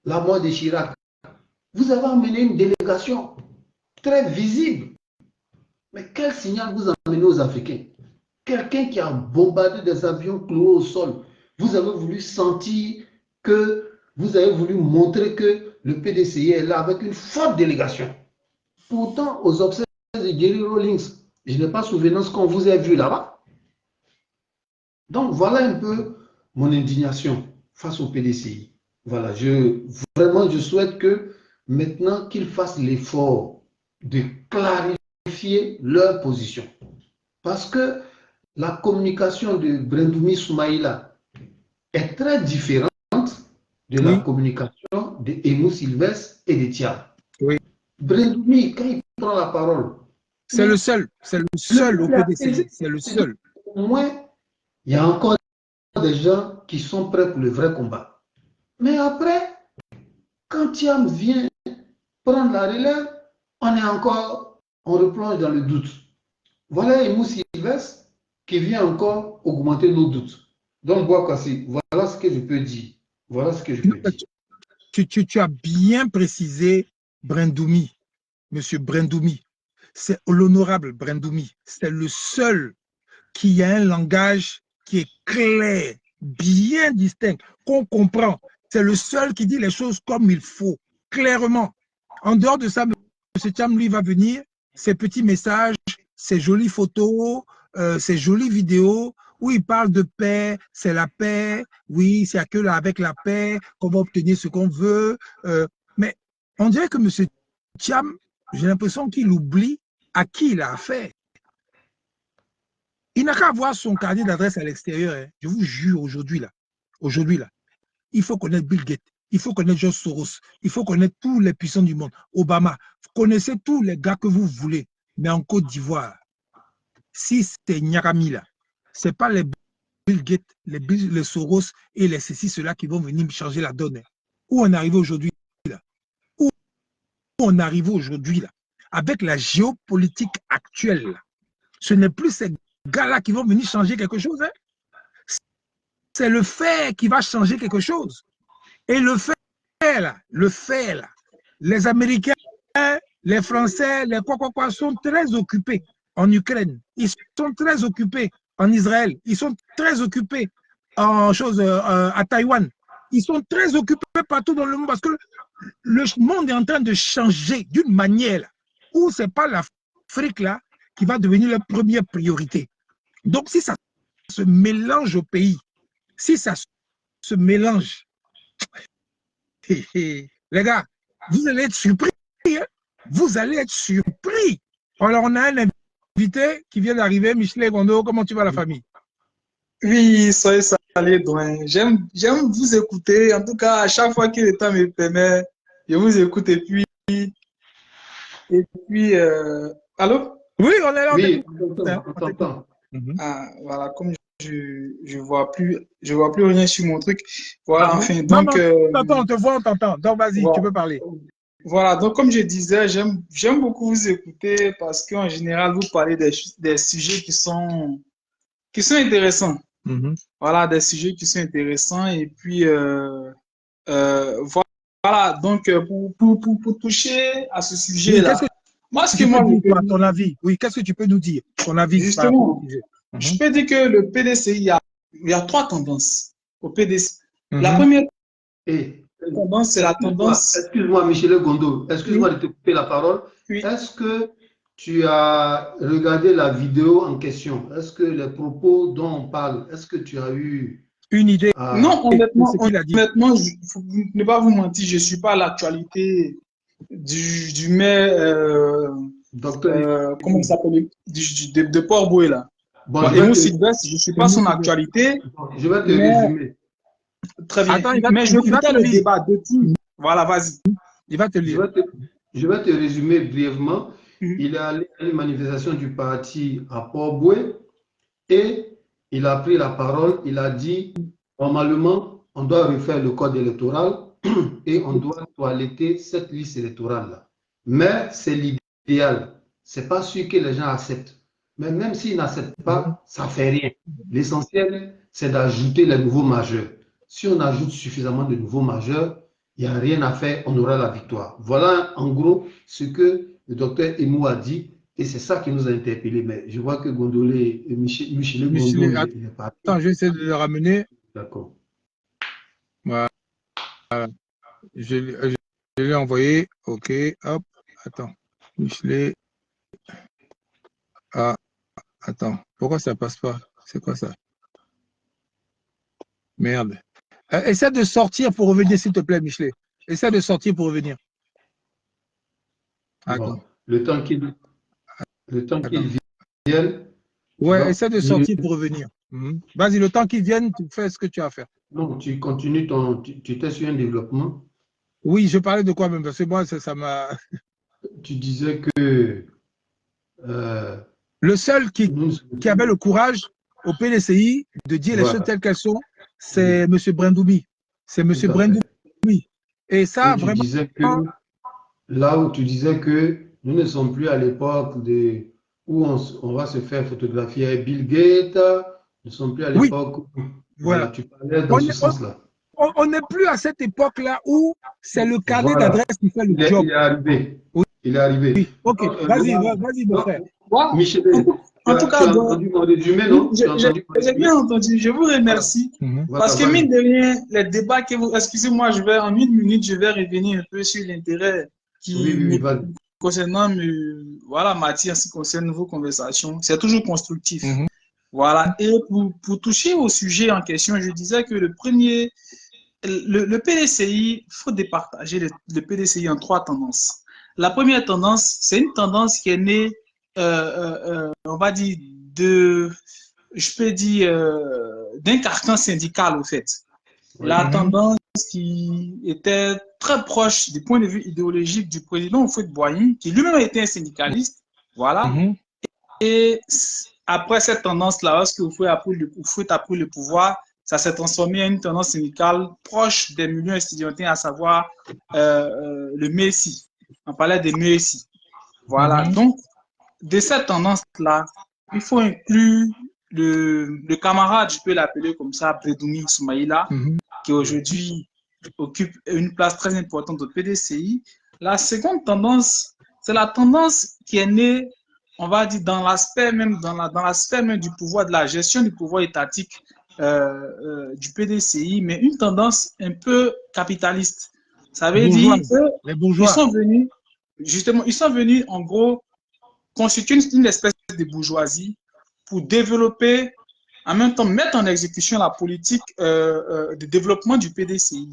la mort de Chirac, vous avez amené une délégation très visible. Mais quel signal vous amenez aux Africains? Quelqu'un qui a bombardé des avions cloués au sol. Vous avez voulu sentir que, vous avez voulu montrer que le PDCI est là avec une forte délégation. Pourtant, aux obsèques de Jerry Rawlings, je n'ai pas souvenance qu'on vous ait vu là-bas. Donc, voilà un peu mon indignation face au PDCI. Voilà, vraiment, je souhaite que maintenant qu'ils fassent l'effort de clarifier leur position. Parce que la communication de Brendoumi Soumaïla est très différente de la Oui, communication de Emou Sylvestre et de Tia. oui. Brendoumi, quand il prend la parole, C'est le seul au PDCI, c'est le c'est seul. au moins, il y a encore des gens qui sont prêts pour le vrai combat. Mais après, quand Thiam vient prendre la relève, on replonge dans le doute. Voilà Emou Sylvestre qui vient encore augmenter nos doutes. Donc, Boakassi, voilà ce que je peux dire. Voilà ce que je peux dire. Tu as bien précisé Brendoumi, monsieur Brendoumi. C'est l'honorable Brendoumi. C'est le seul qui a un langage qui est clair, bien distinct, qu'on comprend. C'est le seul qui dit les choses comme il faut, clairement. En dehors de ça, M. Cham, lui, va venir, ses petits messages, ses jolies photos, ses jolies vidéos, où il parle de paix, c'est la paix, oui, c'est que là, avec la paix qu'on va obtenir ce qu'on veut. Mais on dirait que M. Cham, j'ai l'impression qu'il oublie à qui il a affaire. Il n'a qu'à avoir son carnet d'adresse à l'extérieur. Hein. Je vous jure, aujourd'hui, là, il faut connaître Bill Gates, il faut connaître George Soros, il faut connaître tous les puissants du monde, Obama. Vous connaissez tous les gars que vous voulez. Mais en Côte d'Ivoire, si c'est Nyarami, là, ce n'est pas les Bill Gates, les Soros et les ceci, ceux-là qui vont venir changer la donne. Hein. Où on arrive aujourd'hui, là? Où on arrive aujourd'hui, là? Avec la géopolitique actuelle, là. Ce n'est plus ces gars-là qui vont venir changer quelque chose. Hein. C'est le fait qui va changer quelque chose. Et le fait là, les Américains, les Français, les quoi, sont très occupés en Ukraine. Ils sont très occupés en Israël. Ils sont très occupés à Taïwan. Ils sont très occupés partout dans le monde parce que le monde est en train de changer d'une manière où ce n'est pas l'Afrique là qui va devenir la première priorité. Donc, si ça se mélange au pays, si ça se mélange, les gars, vous allez être surpris. Hein? Vous allez être surpris. Alors, on a un invité qui vient d'arriver, Michelet Gondo. Comment tu vas, la famille? Oui, soyez salé, doyen. J'aime vous écouter. En tout cas, à chaque fois que le temps me permet, je vous écoute. Allô? Oui, on est là, on Oui, t'écoute. on On t'écoute. t'entend. Mhm. Ah, voilà, comme je vois plus rien sur mon truc. Voilà, Ah bon? enfin, Non, donc, non, on t'entend, on te voit, on t'entend. Donc, vas-y, tu voilà. peux parler. Voilà, donc comme je disais, j'aime beaucoup vous écouter parce qu'en général, vous parlez des sujets qui sont intéressants. Mhm. Voilà, des sujets qui sont intéressants. Et puis, voilà, donc pour toucher à ce Oui, qu'est-ce sujet-là, que moi, ce que tu peux moi je dire, peux toi, dire, ton avis? Oui, qu'est-ce que tu peux nous dire, ton avis par rapport au justement, sujet? je Mhm. peux dire que le PDCI, il y a trois tendances au PDCI. La Mhm. première Et tendance, c'est la tendance. excuse-moi, Michel Gondo, excuse-moi Oui, de te couper la parole. oui. Est-ce que tu as regardé la vidéo en question? Est-ce que les propos dont on parle, est-ce que tu as eu Une idée à... Non, de ce qu'il a dit. honnêtement, faut ne pas vous mentir, je ne suis pas à l'actualité du maire, Docteur comment il Emu? s'appelle, de Port-Boué, là. Bon, Bon, Emo Sylvestre, je ne suis pas son actualité, je vais te mais résumer. très bien. Attends, Mais je il va écoutais te le lire. débat depuis. Voilà, vas-y. Il va te Je lire. vais te, je vais te résumer brièvement. Mhm. Il est allé à une manifestation du parti à Port-Boué et il a pris la parole. Il a dit, normalement, on doit refaire le code électoral et on doit toiletter cette liste électorale-là. Mais c'est l'idéal. C'est pas sûr que les gens acceptent. Mais même s'ils n'acceptent Mhm. pas, ça fait rien. L'essentiel, c'est d'ajouter les nouveaux majeurs. Si on ajoute suffisamment de nouveaux majeurs, il n'y a rien à faire, on aura la victoire. Voilà en gros ce que le docteur Emou a dit et c'est ça qui nous a interpellés. Mais je vois que Gondolé, Michel Gondo, Michel, il est parti. attends, je vais essayer de le ramener. D'accord. Voilà. Je l'ai envoyé. OK. Hop. Attends. Michelet. Ah, attends. Pourquoi ça passe pas? C'est quoi ça? Merde. Essaie de sortir pour revenir, s'il te plaît, Michelet. Essaie de sortir pour revenir. Attends. Bon, le temps qu'il Attends. vienne, tu Ouais, vas. essaie de sortir pour revenir. Mhm. Vas-y, le temps qu'ils viennent, tu fais ce que tu as à faire. Non, tu continues tu étais sur un développement. Oui, je parlais de quoi même? Parce que moi, ça m'a. Tu disais que euh, Le seul nous, qui avait le courage au PDCI de dire les choses voilà, telles qu'elles sont, c'est oui, M. Brindoubi. C'est M. tout à fait. Brindoubi. Et ça, Et tu vraiment, disais que là où tu disais que nous ne sommes plus à l'époque où on va se faire photographier avec Bill Gates, nous ne sommes plus à oui, l'époque où, voilà, voilà. tu parlais dans On ce n'est on, sens-là. on n'est plus à cette époque-là où c'est le carnet Voilà, d'adresse qui fait le il job. est arrivé. Oui, Il est arrivé. oui. OK. Donc, Vas-y, vas-y, mon Donc, frère. voilà. En Michel, tout, en tout tu cas, as donc, entendu mon résumé, oui, non? Tu as entendu mon j'ai résumé? bien entendu. Je vous Voilà, remercie. Mhm. voilà, Parce que mine vas-y. de rien, les débats que vous. Excusez-moi, en une minute, je vais revenir un peu sur l'intérêt Oui, qui oui, oui, vas-y. concernant voilà, Mathieu, en ce qui concerne vos conversations. C'est toujours constructif. Mhm. Voilà. Et pour toucher au sujet en question, je disais que le PDCI, il faut départager le PDCI en trois tendances. La première tendance, c'est une tendance qui est née, on va dire, je peux dire, d'un carcan syndical, au fait. La Oui, Mhm. tendance qui était très proche du point de vue idéologique du président Houphouët-Boigny, qui lui-même était un syndicaliste. Voilà. Mhm. Et après cette tendance-là, lorsque Houphouët a pris le pouvoir, ça s'est transformé en une tendance syndicale proche des milieux estudiantins, à savoir le MESI. On parlait des MESI. Voilà. Mhm. Donc, de cette tendance-là, il faut inclure le camarade, je peux l'appeler comme ça, Bredoumi Soumaïla, Mhm. qui aujourd'hui occupe une place très importante au PDCI. La seconde tendance, c'est la tendance qui est née, on va dire, dans l'aspect même, dans l'aspect même du pouvoir, de la gestion du pouvoir étatique du PDCI, mais une tendance un peu capitaliste. Ça veut dire Bourgeoise. Les qu'ils bourgeois. sont venus, justement, ils sont venus en gros constituer une espèce de bourgeoisie pour développer, en même temps mettre en exécution la politique de développement du PDCI.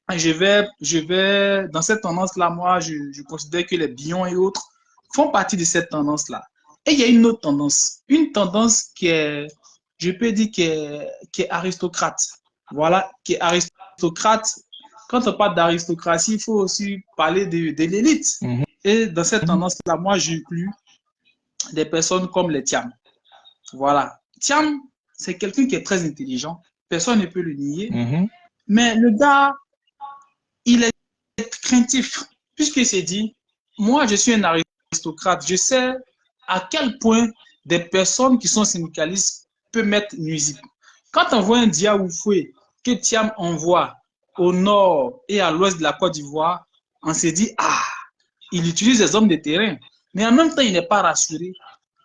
Dans cette tendance-là, moi, je considère que les Bion et autres font partie de cette tendance-là. Et il y a une autre tendance qui est je peux dire qu'il est aristocrate. Voilà, qui est aristocrate. Quand on parle d'aristocratie, il faut aussi parler de l'élite. Et dans cette tendance-là, moi, j'inclus des personnes comme les Thiam. Voilà. Thiam, c'est quelqu'un qui est très intelligent. Personne ne peut le nier. Mais le gars, il est craintif. Puisqu'il s'est dit, moi, je suis un aristocrate. Je sais à quel point des personnes qui sont syndicalistes peuvent m'être nuisibles. Quand on voit un Diaoufoué que Thiam envoie au nord et à l'ouest de la Côte d'Ivoire, on s'est dit, ah, il utilise des hommes de terrain. Mais en même temps, il n'est pas rassuré.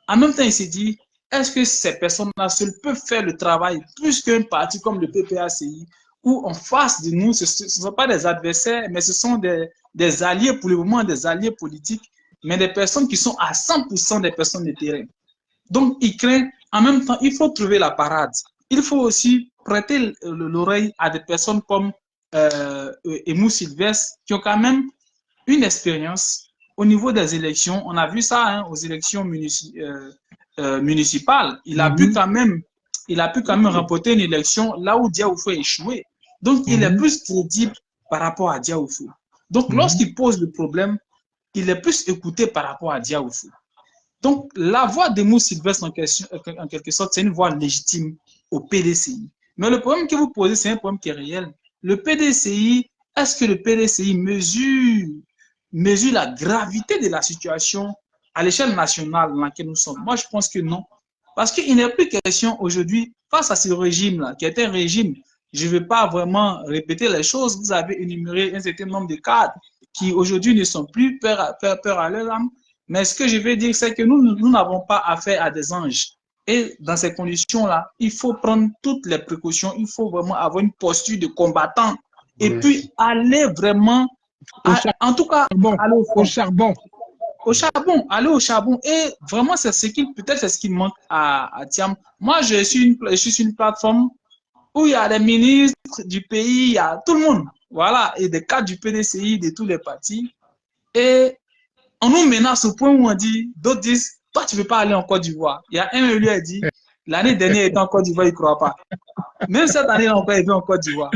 En même temps, il s'est dit, est-ce que ces personnes-là seules peuvent faire le travail plus qu'un parti comme le PPACI, où en face de nous, ce ne sont pas des adversaires, mais ce sont des alliés, pour le moment, des alliés politiques, mais des personnes qui sont à 100% des personnes de terrain. Donc, il craint, en même temps, il faut trouver la parade. Il faut aussi prêter l'oreille à des personnes comme Emou Sylvestre, qui ont quand même une expérience au niveau des élections. On a vu ça hein, aux élections municipales. Il a pu quand même remporter une élection là où Diaoufou a échoué. Donc, il est plus crédible par rapport à Diaoufou. Donc, lorsqu'il pose le problème, il est plus écouté par rapport à Diaoufou. Donc, la voix d'Emou Sylvestre, en quelque sorte, c'est une voix légitime au PDCI. Mais le problème que vous posez, c'est un problème qui est réel. Le PDCI, est-ce que le PDCI mesure la gravité de la situation à l'échelle nationale dans laquelle nous sommes? Moi, je pense que non. Parce qu'il n'est plus question aujourd'hui, face à ce régime-là, qui est un régime, je ne vais pas vraiment répéter les choses, vous avez énuméré un certain nombre de cadres qui aujourd'hui ne sont plus peur à leur âme. Mais ce que je veux dire, c'est que nous n'avons pas affaire à des anges. Et dans ces conditions-là, il faut prendre toutes les précautions, il faut vraiment avoir une posture de combattant et puis aller vraiment, en tout cas, aller au charbon. Au charbon, aller au charbon. Et vraiment, peut-être c'est ce qui manque à Thiam. Moi, je suis sur une plateforme où il y a des ministres du pays, il y a tout le monde. Voilà, et des cadres du PDCI, de tous les partis. Et on nous menace au point où on dit, d'autres disent, toi, tu ne veux pas aller en Côte d'Ivoire. Il y a un qui lui a dit, l'année dernière, il était en Côte d'Ivoire, il ne croit pas. Même cette année, encore, il veut en Côte d'Ivoire.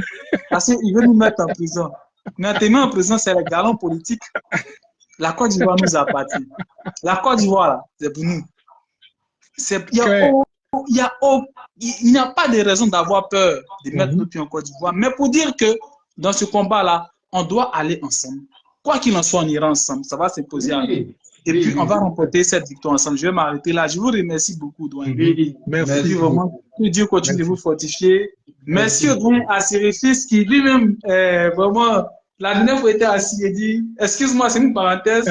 Parce qu'il veut nous mettre en prison. Mais en te mettant en prison, c'est le galon politique. La Côte d'Ivoire nous appartient. La Côte d'Ivoire, là, c'est pour nous. Il n'y a pas de raison d'avoir peur de mettre nos pieds en Côte d'Ivoire. Mais pour dire que dans ce combat-là, on doit aller ensemble. Quoi qu'il en soit, on ira ensemble. Ça va s'imposer à nous. Et puis, on va remporter cette victoire ensemble. Je vais m'arrêter là. Je vous remercie beaucoup, Douane. Merci. Vraiment, que Dieu continue de vous fortifier. Merci au Douane Assirifis qui lui-même, vraiment, la dernière fois, il était assis et dit, excuse-moi, c'est une parenthèse,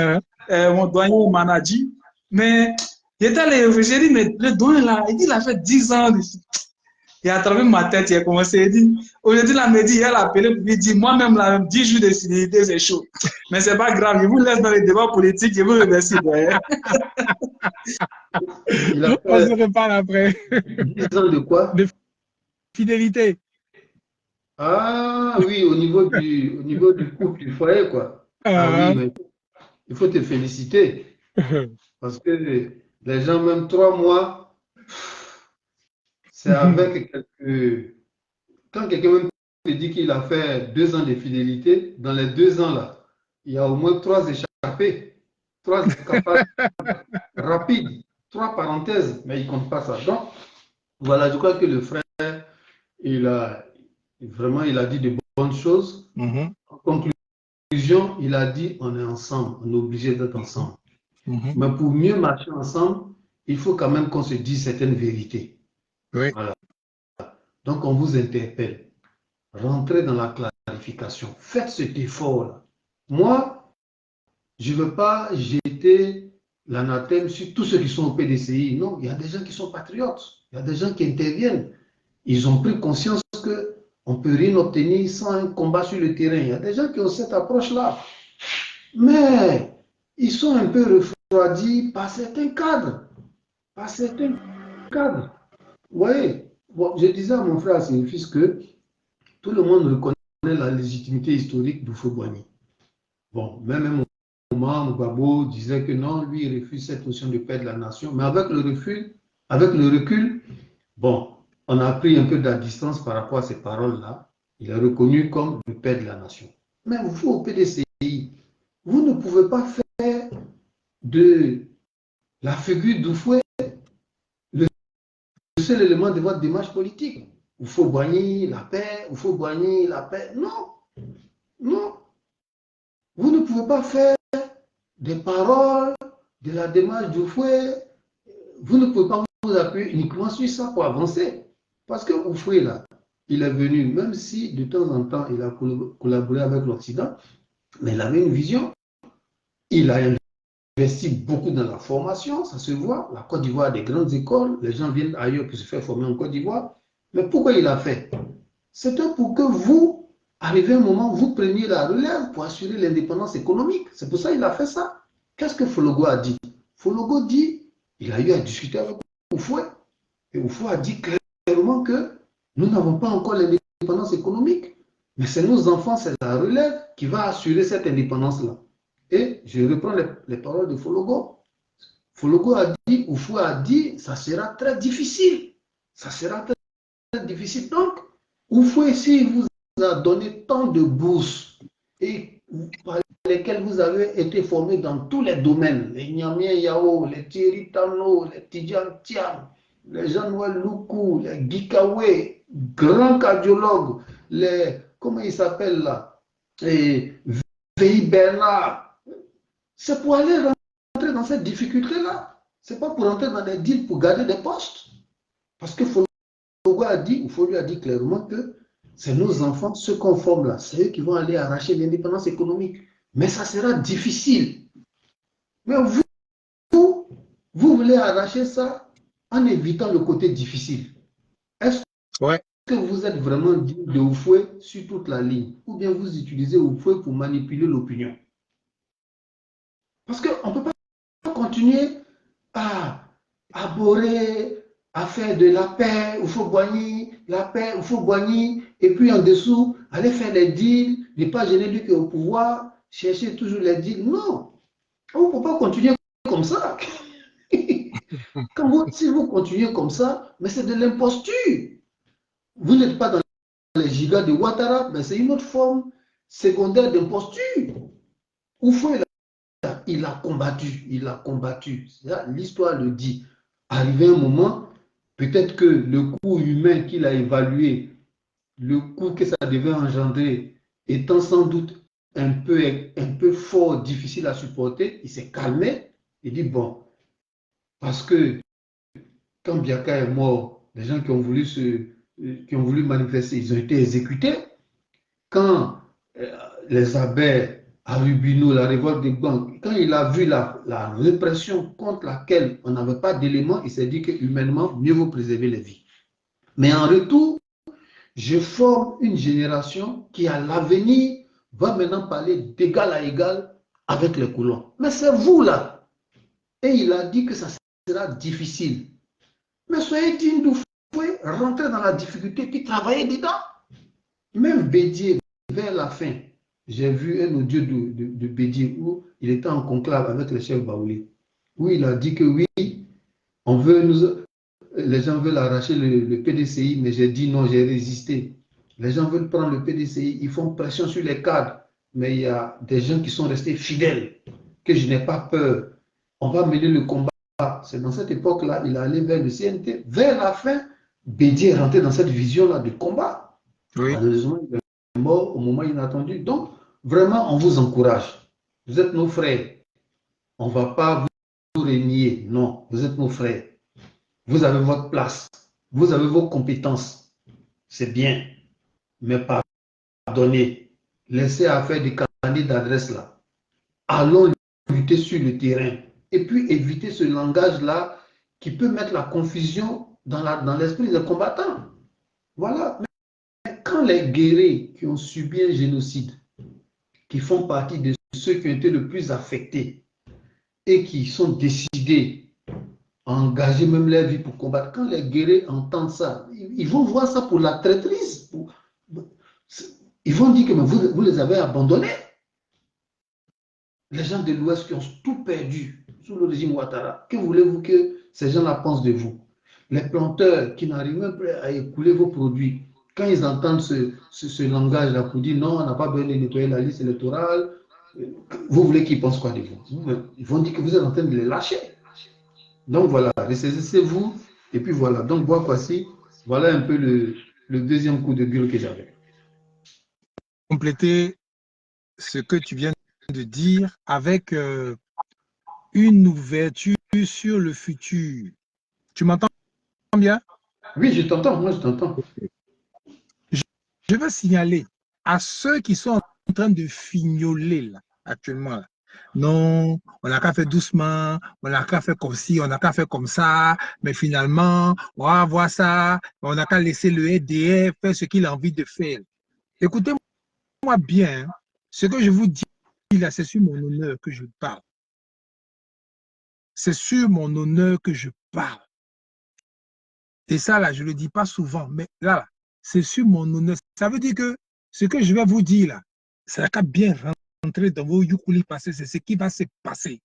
mon douanier m'a dit, mais il était allé, j'ai dit, mais le douanier là, il dit, il a fait 10 ans de... Il a attrapé ma tête, il a commencé à dire, aujourd'hui, il m'a dit, il a appelé pour lui dire, moi-même, là, 10 jours de fidélité, c'est chaud. Mais c'est pas grave, je vous laisse dans les débats politiques, je vous remercie. On se reparle après. 10 ans de quoi? De fidélité. Ah oui, au niveau du couple, du foyer, quoi. Ah oui, mais il faut te féliciter. Parce que les gens, même 3 mois, c'est avec quelques... Quand quelqu'un même te dit qu'il a fait 2 ans de fidélité, dans les 2 ans là, il y a au moins 3 échappés, 3 escapades rapides, 3 parenthèses, mais il ne compte pas ça. Donc, voilà, je crois que le frère, il a dit de bonnes choses. En conclusion, il a dit on est ensemble, on est obligé d'être ensemble. Mais pour mieux marcher ensemble, il faut quand même qu'on se dise certaines vérités. Oui. Voilà. Donc, on vous interpelle. Rentrez dans la clarification. Faites cet effort-là. Moi, je ne veux pas jeter l'anathème sur tous ceux qui sont au PDCI. Non, il y a des gens qui sont patriotes. Il y a des gens qui interviennent. Ils ont pris conscience qu'on ne peut rien obtenir sans un combat sur le terrain. Il y a des gens qui ont cette approche-là. Mais ils sont un peu refroidis par certains cadres. Vous voyez, bon, je disais à mon frère, c'est le fils que tout le monde reconnaît la légitimité historique d'Houphouët-Boigny. Bon, même un moment, Gbagbo disait que non, lui, il refuse cette notion de paix de la nation. Mais avec le recul, bon, on a pris un peu de la distance par rapport à ces paroles-là. Il est reconnu comme le père de la nation. Mais vous, au PDCI, vous ne pouvez pas faire de la figure d'Oufoué le seul élément de votre démarche politique. Il faut boigner la paix, il faut boigner la paix. Non, non. Vous ne pouvez pas faire des paroles, de la démarche d'Oufoué. Vous ne pouvez pas vous appuyer uniquement sur ça pour avancer. Parce que Oufoué, là, il est venu, même si de temps en temps, il a collaboré avec l'Occident, mais il avait une vision. Il a investi beaucoup dans la formation, ça se voit. La Côte d'Ivoire a des grandes écoles, les gens viennent ailleurs pour se faire former en Côte d'Ivoire. Mais pourquoi il a fait? C'était pour que vous, arrivé un moment, vous preniez la relève pour assurer l'indépendance économique. C'est pour ça qu'il a fait ça. Qu'est-ce que Fologo a dit? Fologo dit, il a eu à discuter avec Oufoué. Et Oufoué a dit clairement que nous n'avons pas encore l'indépendance économique. Mais c'est nos enfants, c'est la relève qui va assurer cette indépendance-là. Et je reprends les paroles de Fologo. Fologo a dit, Oufoué a dit, ça sera très difficile. Ça sera très, très difficile. Donc, Oufoué, s'il vous a donné tant de bourses et par lesquelles vous avez été formé dans tous les domaines, les Nyamien Yao, les Thierry Tano, les Tidjan Tiam, les Jean-Noël Loukou, les Gikawe, grands cardiologues, les, comment ils s'appellent là, et Veille Bernard, c'est pour aller rentrer dans cette difficulté-là. Ce n'est pas pour rentrer dans des deals pour garder des postes. Parce que Fologo a dit, ou Fologo a dit clairement que c'est nos enfants, ceux qu'on forme là, c'est eux qui vont aller arracher l'indépendance économique. Mais ça sera difficile. Mais vous voulez arracher ça en évitant le côté difficile. Est-ce que vous êtes vraiment digne de Oufoué sur toute la ligne? Ou bien vous utilisez Oufoué pour manipuler l'opinion? Parce qu'on ne peut pas continuer à bourrer, à faire de la paix, il faut boigner, la paix, il faut boigner, et puis en dessous, aller faire les deals, ne pas gêner lui qui est au pouvoir, chercher toujours les deals. Non, on ne peut pas continuer comme ça. Si vous continuez comme ça, mais c'est de l'imposture. Vous n'êtes pas dans les gigas de Ouattara, mais c'est une autre forme secondaire d'imposture. Oufoué, il a combattu, il a combattu. L'histoire le dit. Arrivé un moment, peut-être que le coût humain qu'il a évalué, le coût que ça devait engendrer, étant sans doute un peu fort, difficile à supporter, il s'est calmé. Il dit bon, parce que quand Biaka est mort, les gens qui ont voulu manifester, ils ont été exécutés. Quand les abbés à Rubino, la révolte des Gbang, quand il a vu la répression contre laquelle on n'avait pas d'éléments, il s'est dit que humainement, mieux vaut préserver les vies. Mais en retour, je forme une génération qui, à l'avenir, va maintenant parler d'égal à égal avec les colons. Mais c'est vous là. Et il a dit que ça sera difficile. Mais soyez digne d'Oufoué, rentrez dans la difficulté, puis travaillez dedans. Même Bédier, vers la fin, j'ai vu un audio de Bédier où il était en conclave avec le chef Baoulé, où il a dit que oui, les gens veulent arracher le PDCI, mais j'ai dit non, j'ai résisté. Les gens veulent prendre le PDCI, ils font pression sur les cadres, mais il y a des gens qui sont restés fidèles, que je n'ai pas peur. On va mener le combat. C'est dans cette époque-là, il est allé vers le CNT. Vers la fin, Bédier est rentré dans cette vision-là de combat. Oui. Malheureusement, il est mort au moment inattendu. Donc, vraiment, on vous encourage. Vous êtes nos frères. On ne va pas vous renier. Non, vous êtes nos frères. Vous avez votre place. Vous avez vos compétences. C'est bien. Mais pardonnez. Laissez à faire des carnets d'adresse là. Allons lutter sur le terrain. Et puis éviter ce langage-là qui peut mettre la confusion dans l'esprit des combattants. Voilà. Mais quand les guerriers qui ont subi un génocide, qui font partie de ceux qui ont été le plus affectés et qui sont décidés à engager même leur vie pour combattre, quand les guerriers entendent ça, ils vont voir ça pour la traîtrise. Ils vont dire que vous les avez abandonnés. Les gens de l'Ouest qui ont tout perdu sous le régime Ouattara, que voulez-vous que ces gens-là pensent de vous? Les planteurs qui n'arrivent même pas à écouler vos produits, quand ils entendent ce langage-là pour dire non, on n'a pas besoin de nettoyer la liste électorale, vous voulez qu'ils pensent quoi de vous? Ils vont dire que vous êtes en train de les lâcher. Donc voilà, ressaisissez-vous. Et puis voilà, donc voici, voilà un peu le deuxième coup de gueule que j'avais. Compléter ce que tu viens de dire avec une ouverture sur le futur. Tu m'entends bien? Oui, je t'entends, moi je t'entends. Je veux signaler à ceux qui sont en train de fignoler là, actuellement. Là. Non, on n'a qu'à faire doucement, on n'a qu'à faire comme ci, on n'a qu'à faire comme ça, mais finalement, on va voir ça, on n'a qu'à laisser le EDF faire ce qu'il a envie de faire. Écoutez-moi bien, ce que je vous dis là, c'est sur mon honneur que je parle. C'est sur mon honneur que je parle. Et ça, là, je ne le dis pas souvent, mais là, c'est sur mon honneur. Ça veut dire que ce que je vais vous dire, là, ça n'a qu'à bien rentrer dans vos yukuli passés. C'est ce qui va se passer.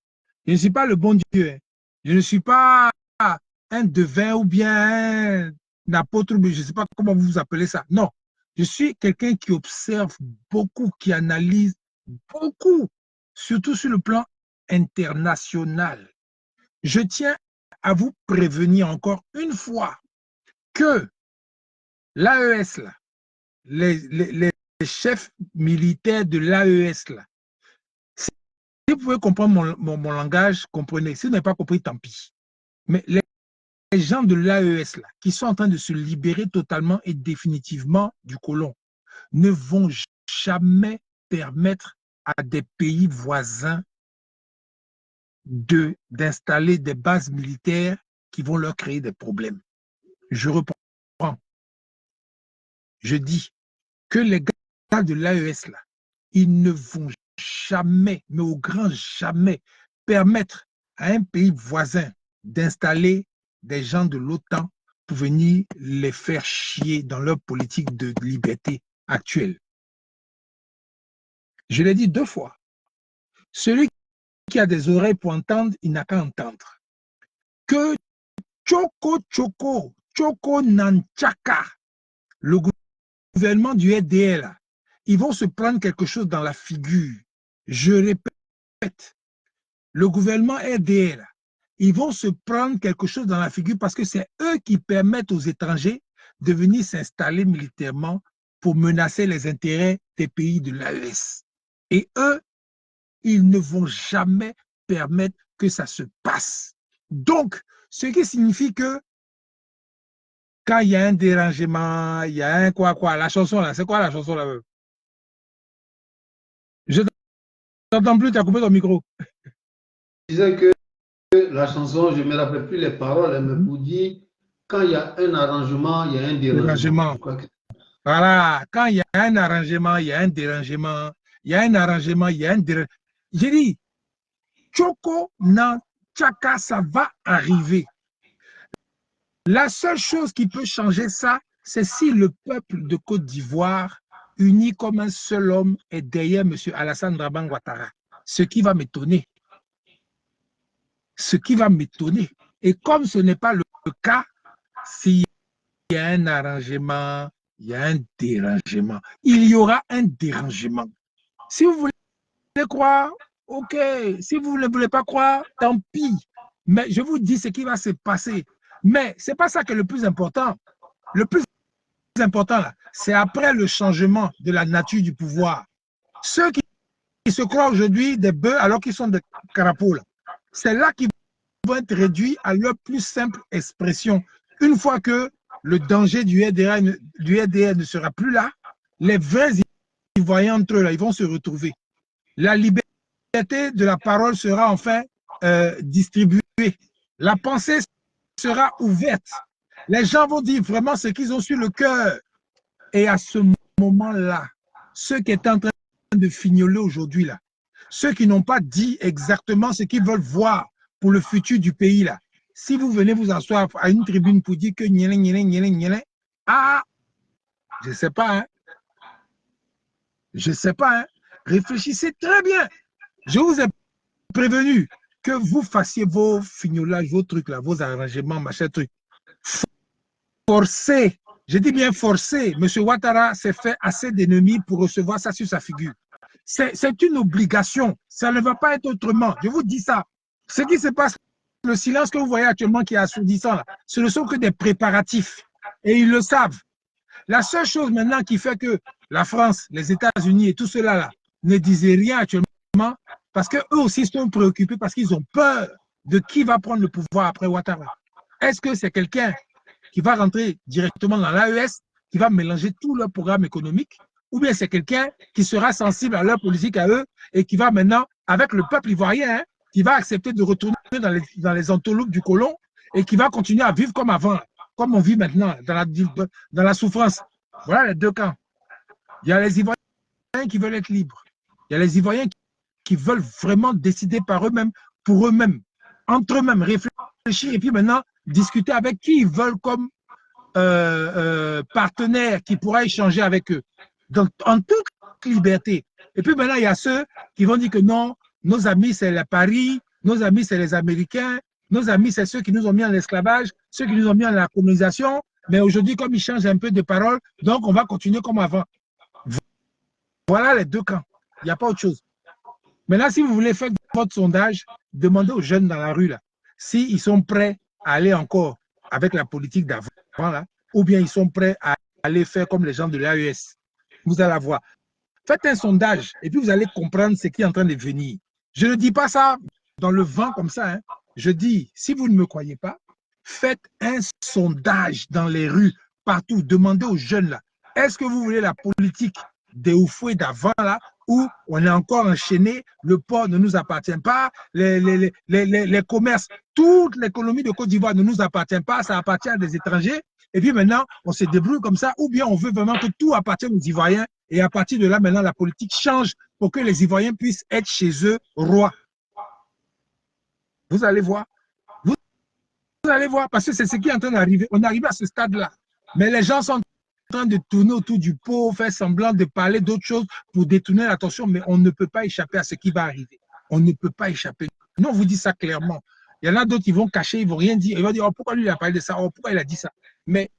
Je ne suis pas le bon Dieu. Hein. Je ne suis pas un devin ou bien un apôtre, mais je ne sais pas comment vous appelez ça. Non. Je suis quelqu'un qui observe beaucoup, qui analyse beaucoup, surtout sur le plan international. Je tiens à vous prévenir encore une fois que l'AES, là, les chefs militaires de l'AES, là, si vous pouvez comprendre mon langage, comprenez. Si vous n'avez pas compris, tant pis. Mais les gens de l'AES, là, qui sont en train de se libérer totalement et définitivement du colon, ne vont jamais permettre à des pays voisins d'installer des bases militaires qui vont leur créer des problèmes. Je reprends. Je dis que les gars de l'AES, là, ils ne vont jamais, mais au grand jamais, permettre à un pays voisin d'installer des gens de l'OTAN pour venir les faire chier dans leur politique de liberté actuelle. Je l'ai dit 2 fois. Celui qui a des oreilles pour entendre, il n'a qu'à entendre. Que Choko Nanchaka, le gouvernement du RDL, ils vont se prendre quelque chose dans la figure. Je répète, le gouvernement RDL, ils vont se prendre quelque chose dans la figure parce que c'est eux qui permettent aux étrangers de venir s'installer militairement pour menacer les intérêts des pays de l'AES. Et eux, ils ne vont jamais permettre que ça se passe. Donc, ce qui signifie que quand il y a un dérangement, il y a un quoi, la chanson là, c'est quoi la chanson là? Je t'entends plus, tu as coupé ton micro. Je disais que la chanson, je ne me rappelle plus les paroles, mais pour dire, quand il y a un arrangement, il y a un dérangement. Voilà, quand il y a un arrangement, il y a un dérangement. Il y a un arrangement, il y a un dérangement. J'ai dit, Choko Nanchaka, ça va arriver. La seule chose qui peut changer ça, c'est si le peuple de Côte d'Ivoire, uni comme un seul homme, est derrière M. Alassane Draban Ouattara. Ce qui va m'étonner. Ce qui va m'étonner. Et comme ce n'est pas le cas, s'il y a un arrangement, il y a un dérangement. Il y aura un dérangement. Si vous voulez croire, ok. Si vous ne voulez pas croire, tant pis. Mais je vous dis ce qui va se passer. Mais ce n'est pas ça qui est le plus important. Le plus important, c'est après le changement de la nature du pouvoir. Ceux qui se croient aujourd'hui des bœufs alors qu'ils sont des crapauds, c'est là qu'ils vont être réduits à leur plus simple expression. Une fois que le danger du RDR ne sera plus là, les vrais Ivoiriens entre eux, là, ils vont se retrouver. La liberté de la parole sera enfin distribuée. La pensée sera ouverte. Les gens vont dire vraiment ce qu'ils ont sur le cœur. Et à ce moment-là, ceux qui étaient en train de fignoler aujourd'hui, là, ceux qui n'ont pas dit exactement ce qu'ils veulent voir pour le futur du pays, là, si vous venez vous asseoir à une tribune pour dire que je ne sais pas, hein. Je ne sais pas, hein. Réfléchissez très bien. Je vous ai prévenu que vous fassiez vos fignolages, vos trucs là, vos arrangements, machin truc. forcé, je dis bien forcé, M. Ouattara s'est fait assez d'ennemis pour recevoir ça sur sa figure. C'est une obligation, ça ne va pas être autrement, je vous dis ça. Ce qui se passe, le silence que vous voyez actuellement qui est assourdissant, ce ne sont que des préparatifs, et ils le savent. La seule chose maintenant qui fait que la France, les États-Unis et tout cela là, ne disaient rien actuellement, parce qu'eux aussi sont préoccupés, parce qu'ils ont peur de qui va prendre le pouvoir après Ouattara. Est-ce que c'est quelqu'un qui va rentrer directement dans l'AES, qui va mélanger tout leur programme économique, ou bien c'est quelqu'un qui sera sensible à leur politique à eux et qui va maintenant, avec le peuple ivoirien, qui va accepter de retourner dans les entourloupes du colon et qui va continuer à vivre comme avant, comme on vit maintenant, dans la souffrance. Voilà les deux camps. Il y a les Ivoiriens qui veulent être libres. Il y a les Ivoiriens qui veulent vraiment décider par eux-mêmes, pour eux-mêmes, entre eux-mêmes, réfléchir et puis maintenant discuter avec qui ils veulent comme partenaire qui pourra échanger avec eux. Donc, en toute liberté. Et puis maintenant, il y a ceux qui vont dire que non, nos amis, c'est la Paris, nos amis, c'est les Américains, nos amis, c'est ceux qui nous ont mis en esclavage, ceux qui nous ont mis en la colonisation, mais aujourd'hui, comme ils changent un peu de parole, donc on va continuer comme avant. Voilà les deux camps. Il n'y a pas autre chose. Maintenant, si vous voulez faire votre sondage, demandez aux jeunes dans la rue, là, s'ils sont prêts à aller encore avec la politique d'avant, là, ou bien ils sont prêts à aller faire comme les gens de l'AES. Vous allez voir. Faites un sondage et puis vous allez comprendre ce qui est en train de venir. Je ne dis pas ça dans le vent comme ça. Hein. Je dis, si vous ne me croyez pas, faites un sondage dans les rues, partout. Demandez aux jeunes là, est-ce que vous voulez la politique des Oufoués d'avant là, où on est encore enchaîné, le port ne nous appartient pas, les commerces, toute l'économie de Côte d'Ivoire ne nous appartient pas, ça appartient à des étrangers. Et puis maintenant, on se débrouille comme ça, ou bien on veut vraiment que tout appartienne aux Ivoiriens. Et à partir de là, maintenant, la politique change pour que les Ivoiriens puissent être chez eux rois. Vous allez voir. Vous allez voir, parce que c'est ce qui est en train d'arriver. On est arrivé à ce stade-là. Mais les gens sont en train de tourner autour du pot, faire semblant de parler d'autres choses pour détourner l'attention, mais on ne peut pas échapper à ce qui va arriver. On ne peut pas échapper. Nous, on vous dit ça clairement. Il y en a d'autres qui vont cacher, ils ne vont rien dire. Ils vont dire, oh, pourquoi lui il a parlé de ça, oh, pourquoi il a dit ça. Mais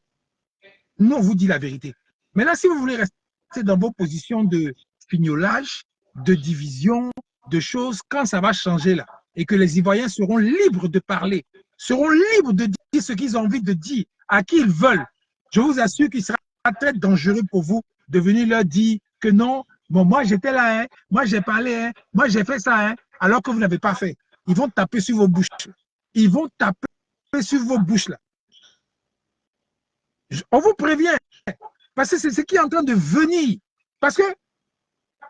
nous, on vous dit la vérité. Maintenant, si vous voulez rester dans vos positions de fignolage, de division, de choses, quand ça va changer là, et que les Ivoiriens seront libres de parler, seront libres de dire ce qu'ils ont envie de dire, à qui ils veulent, je vous assure qu'il sera très dangereux pour vous de venir leur dire que non, bon, moi j'étais là, hein, moi j'ai parlé, hein, moi j'ai fait ça, hein, alors que vous n'avez pas fait. Ils vont taper sur vos bouches. Ils vont taper sur vos bouches là. On vous prévient, parce que c'est ce qui est en train de venir. Parce que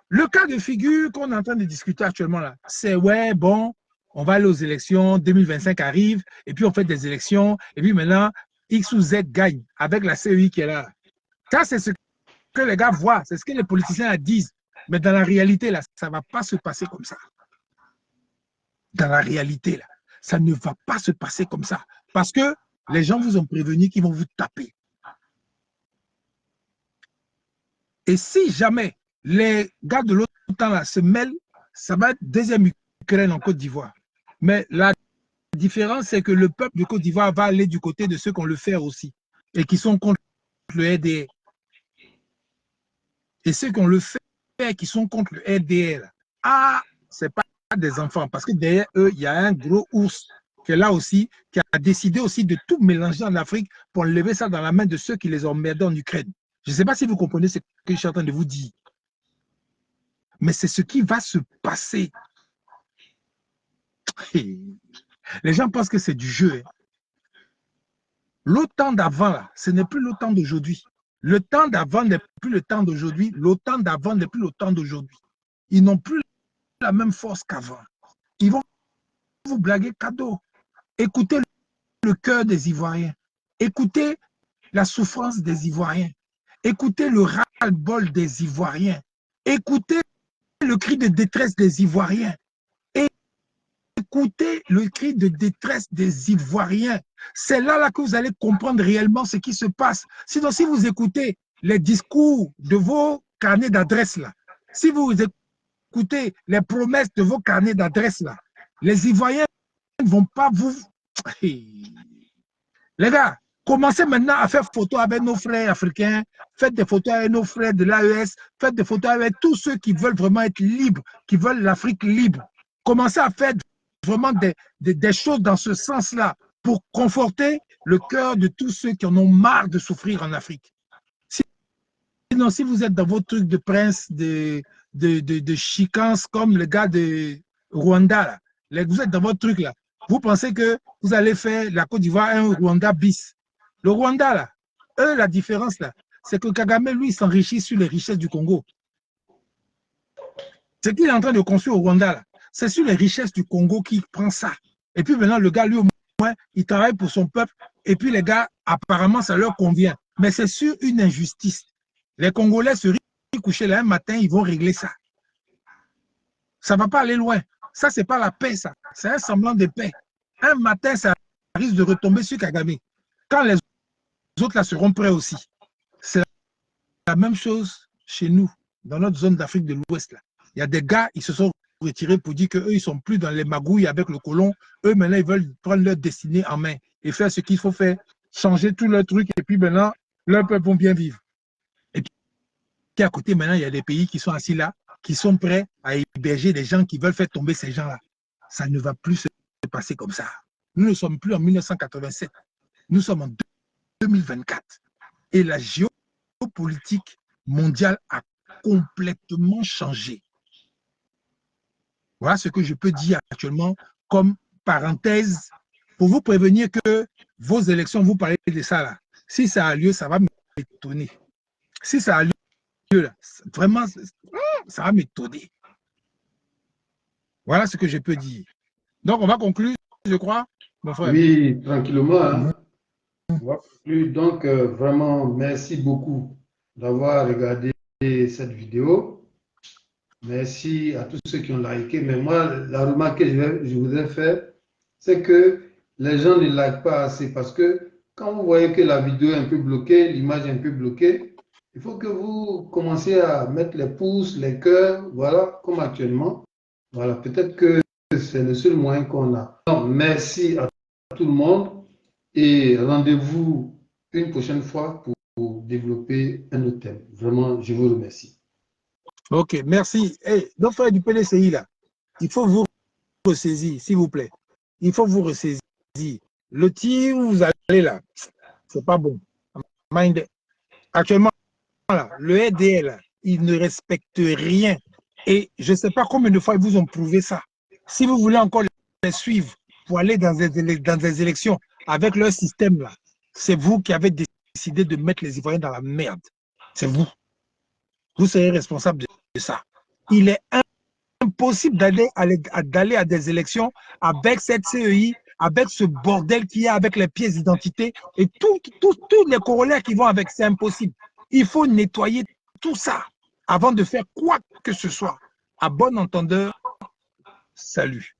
le cas de figure qu'on est en train de discuter actuellement là, c'est ouais, bon, on va aller aux élections, 2025 arrive, et puis on fait des élections, et puis maintenant, X ou Z gagne avec la CEI qui est là. Ça, c'est ce que les gars voient, c'est ce que les politiciens disent. Mais dans la réalité, là, ça ne va pas se passer comme ça. Dans la réalité, là, ça ne va pas se passer comme ça. Parce que les gens vous ont prévenu qu'ils vont vous taper. Et si jamais les gars de l'OTAN là se mêlent, ça va être deuxième Ukraine en Côte d'Ivoire. Mais la différence, c'est que le peuple de Côte d'Ivoire va aller du côté de ceux qu'on le fait aussi et qui sont contre le RDR. Et ceux qu'on le fait, qui sont contre le RDR, ah, ce n'est pas des enfants, parce que derrière eux, il y a un gros ours qui est là aussi, qui a décidé aussi de tout mélanger en Afrique pour lever ça dans la main de ceux qui les ont emmerdés en Ukraine. Je ne sais pas si vous comprenez ce que je suis en train de vous dire. Mais c'est ce qui va se passer. Les gens pensent que c'est du jeu. L'OTAN d'avant, là, ce n'est plus l'OTAN d'aujourd'hui. Le temps d'avant n'est plus le temps d'aujourd'hui. L'OTAN d'avant n'est plus l'OTAN d'aujourd'hui. Ils n'ont plus la même force qu'avant. Ils vont vous blaguer cadeau. Écoutez le cœur des Ivoiriens. Écoutez la souffrance des Ivoiriens. Écoutez le ras-le-bol des Ivoiriens. Écoutez le cri de détresse des Ivoiriens. Écoutez le cri de détresse des Ivoiriens. C'est là que vous allez comprendre réellement ce qui se passe. Sinon, si vous écoutez les discours de vos carnets d'adresses là, si vous écoutez les promesses de vos carnets d'adresses là, les Ivoiriens ne vont pas vous... Les gars, Commencez maintenant à faire photos avec nos frères africains, faites des photos avec nos frères de l'AES, faites des photos avec tous ceux qui veulent vraiment être libres, qui veulent l'Afrique libre. Commencez à faire vraiment des choses dans ce sens-là pour conforter le cœur de tous ceux qui en ont marre de souffrir en Afrique. Sinon, si vous êtes dans vos trucs de prince, de chicance, comme le gars de Rwanda, là, vous êtes dans votre truc là, vous pensez que vous allez faire la Côte d'Ivoire un Rwanda bis. Le Rwanda, là, eux, la différence, là, c'est que Kagame, lui, s'enrichit sur les richesses du Congo. Ce qu'il est en train de construire au Rwanda, là, c'est sur les richesses du Congo qu'il prend ça. Et puis maintenant, le gars, lui, au moins, il travaille pour son peuple. Et puis les gars, apparemment, ça leur convient. Mais c'est sur une injustice. Les Congolais se coucher là un matin, ils vont régler ça. Ça ne va pas aller loin. Ça, ce n'est pas la paix, ça. C'est un semblant de paix. Un matin, ça risque de retomber sur Kagame. Quand les autres là seront prêts aussi. C'est la même chose chez nous, dans notre zone d'Afrique de l'Ouest. Il y a des gars, ils se sont retirés pour dire qu'eux, ils ne sont plus dans les magouilles avec le colon. Eux, maintenant, ils veulent prendre leur destinée en main et faire ce qu'il faut faire, changer tout leur truc, et puis maintenant, leurs peuples vont bien vivre. Et puis à côté, maintenant, il y a des pays qui sont assis là, qui sont prêts à héberger des gens qui veulent faire tomber ces gens-là. Ça ne va plus se passer comme ça. Nous ne sommes plus en 1987. Nous sommes en 2024. Et la géopolitique mondiale a complètement changé. Voilà ce que je peux dire actuellement comme parenthèse pour vous prévenir que vos élections, vous parlez de ça là. Si ça a lieu, ça va m'étonner. Si ça a lieu là, vraiment, ça va m'étonner. Voilà ce que je peux dire. Donc, on va conclure, je crois, mon frère. Oui, tranquillement. Hein. On va conclure. Donc, vraiment, merci beaucoup d'avoir regardé cette vidéo. Merci à tous ceux qui ont liké. Mais moi, la remarque que je voudrais faire, c'est que les gens ne likent pas assez parce que quand vous voyez que la vidéo est un peu bloquée, l'image est un peu bloquée, il faut que vous commenciez à mettre les pouces, les cœurs, voilà, comme actuellement. Voilà, peut-être que c'est le seul moyen qu'on a. Donc, merci à tout le monde et rendez-vous une prochaine fois pour développer un autre thème. Vraiment, je vous remercie. Ok, merci. Hey, nos frères du PDCI, là, il faut vous ressaisir, s'il vous plaît. Il faut vous ressaisir. Le tir où vous allez là, c'est pas bon. Actuellement, là, le RDL, il ne respecte rien. Et je ne sais pas combien de fois ils vous ont prouvé ça. Si vous voulez encore les suivre pour aller dans des élections avec leur système là, c'est vous qui avez décidé de mettre les Ivoiriens dans la merde. C'est vous. Vous serez responsable de ça. Il est impossible d'aller à des élections avec cette CEI, avec ce bordel qu'il y a avec les pièces d'identité et tous les corollaires qui vont avec. C'est impossible. Il faut nettoyer tout ça avant de faire quoi que ce soit. À bon entendeur, salut.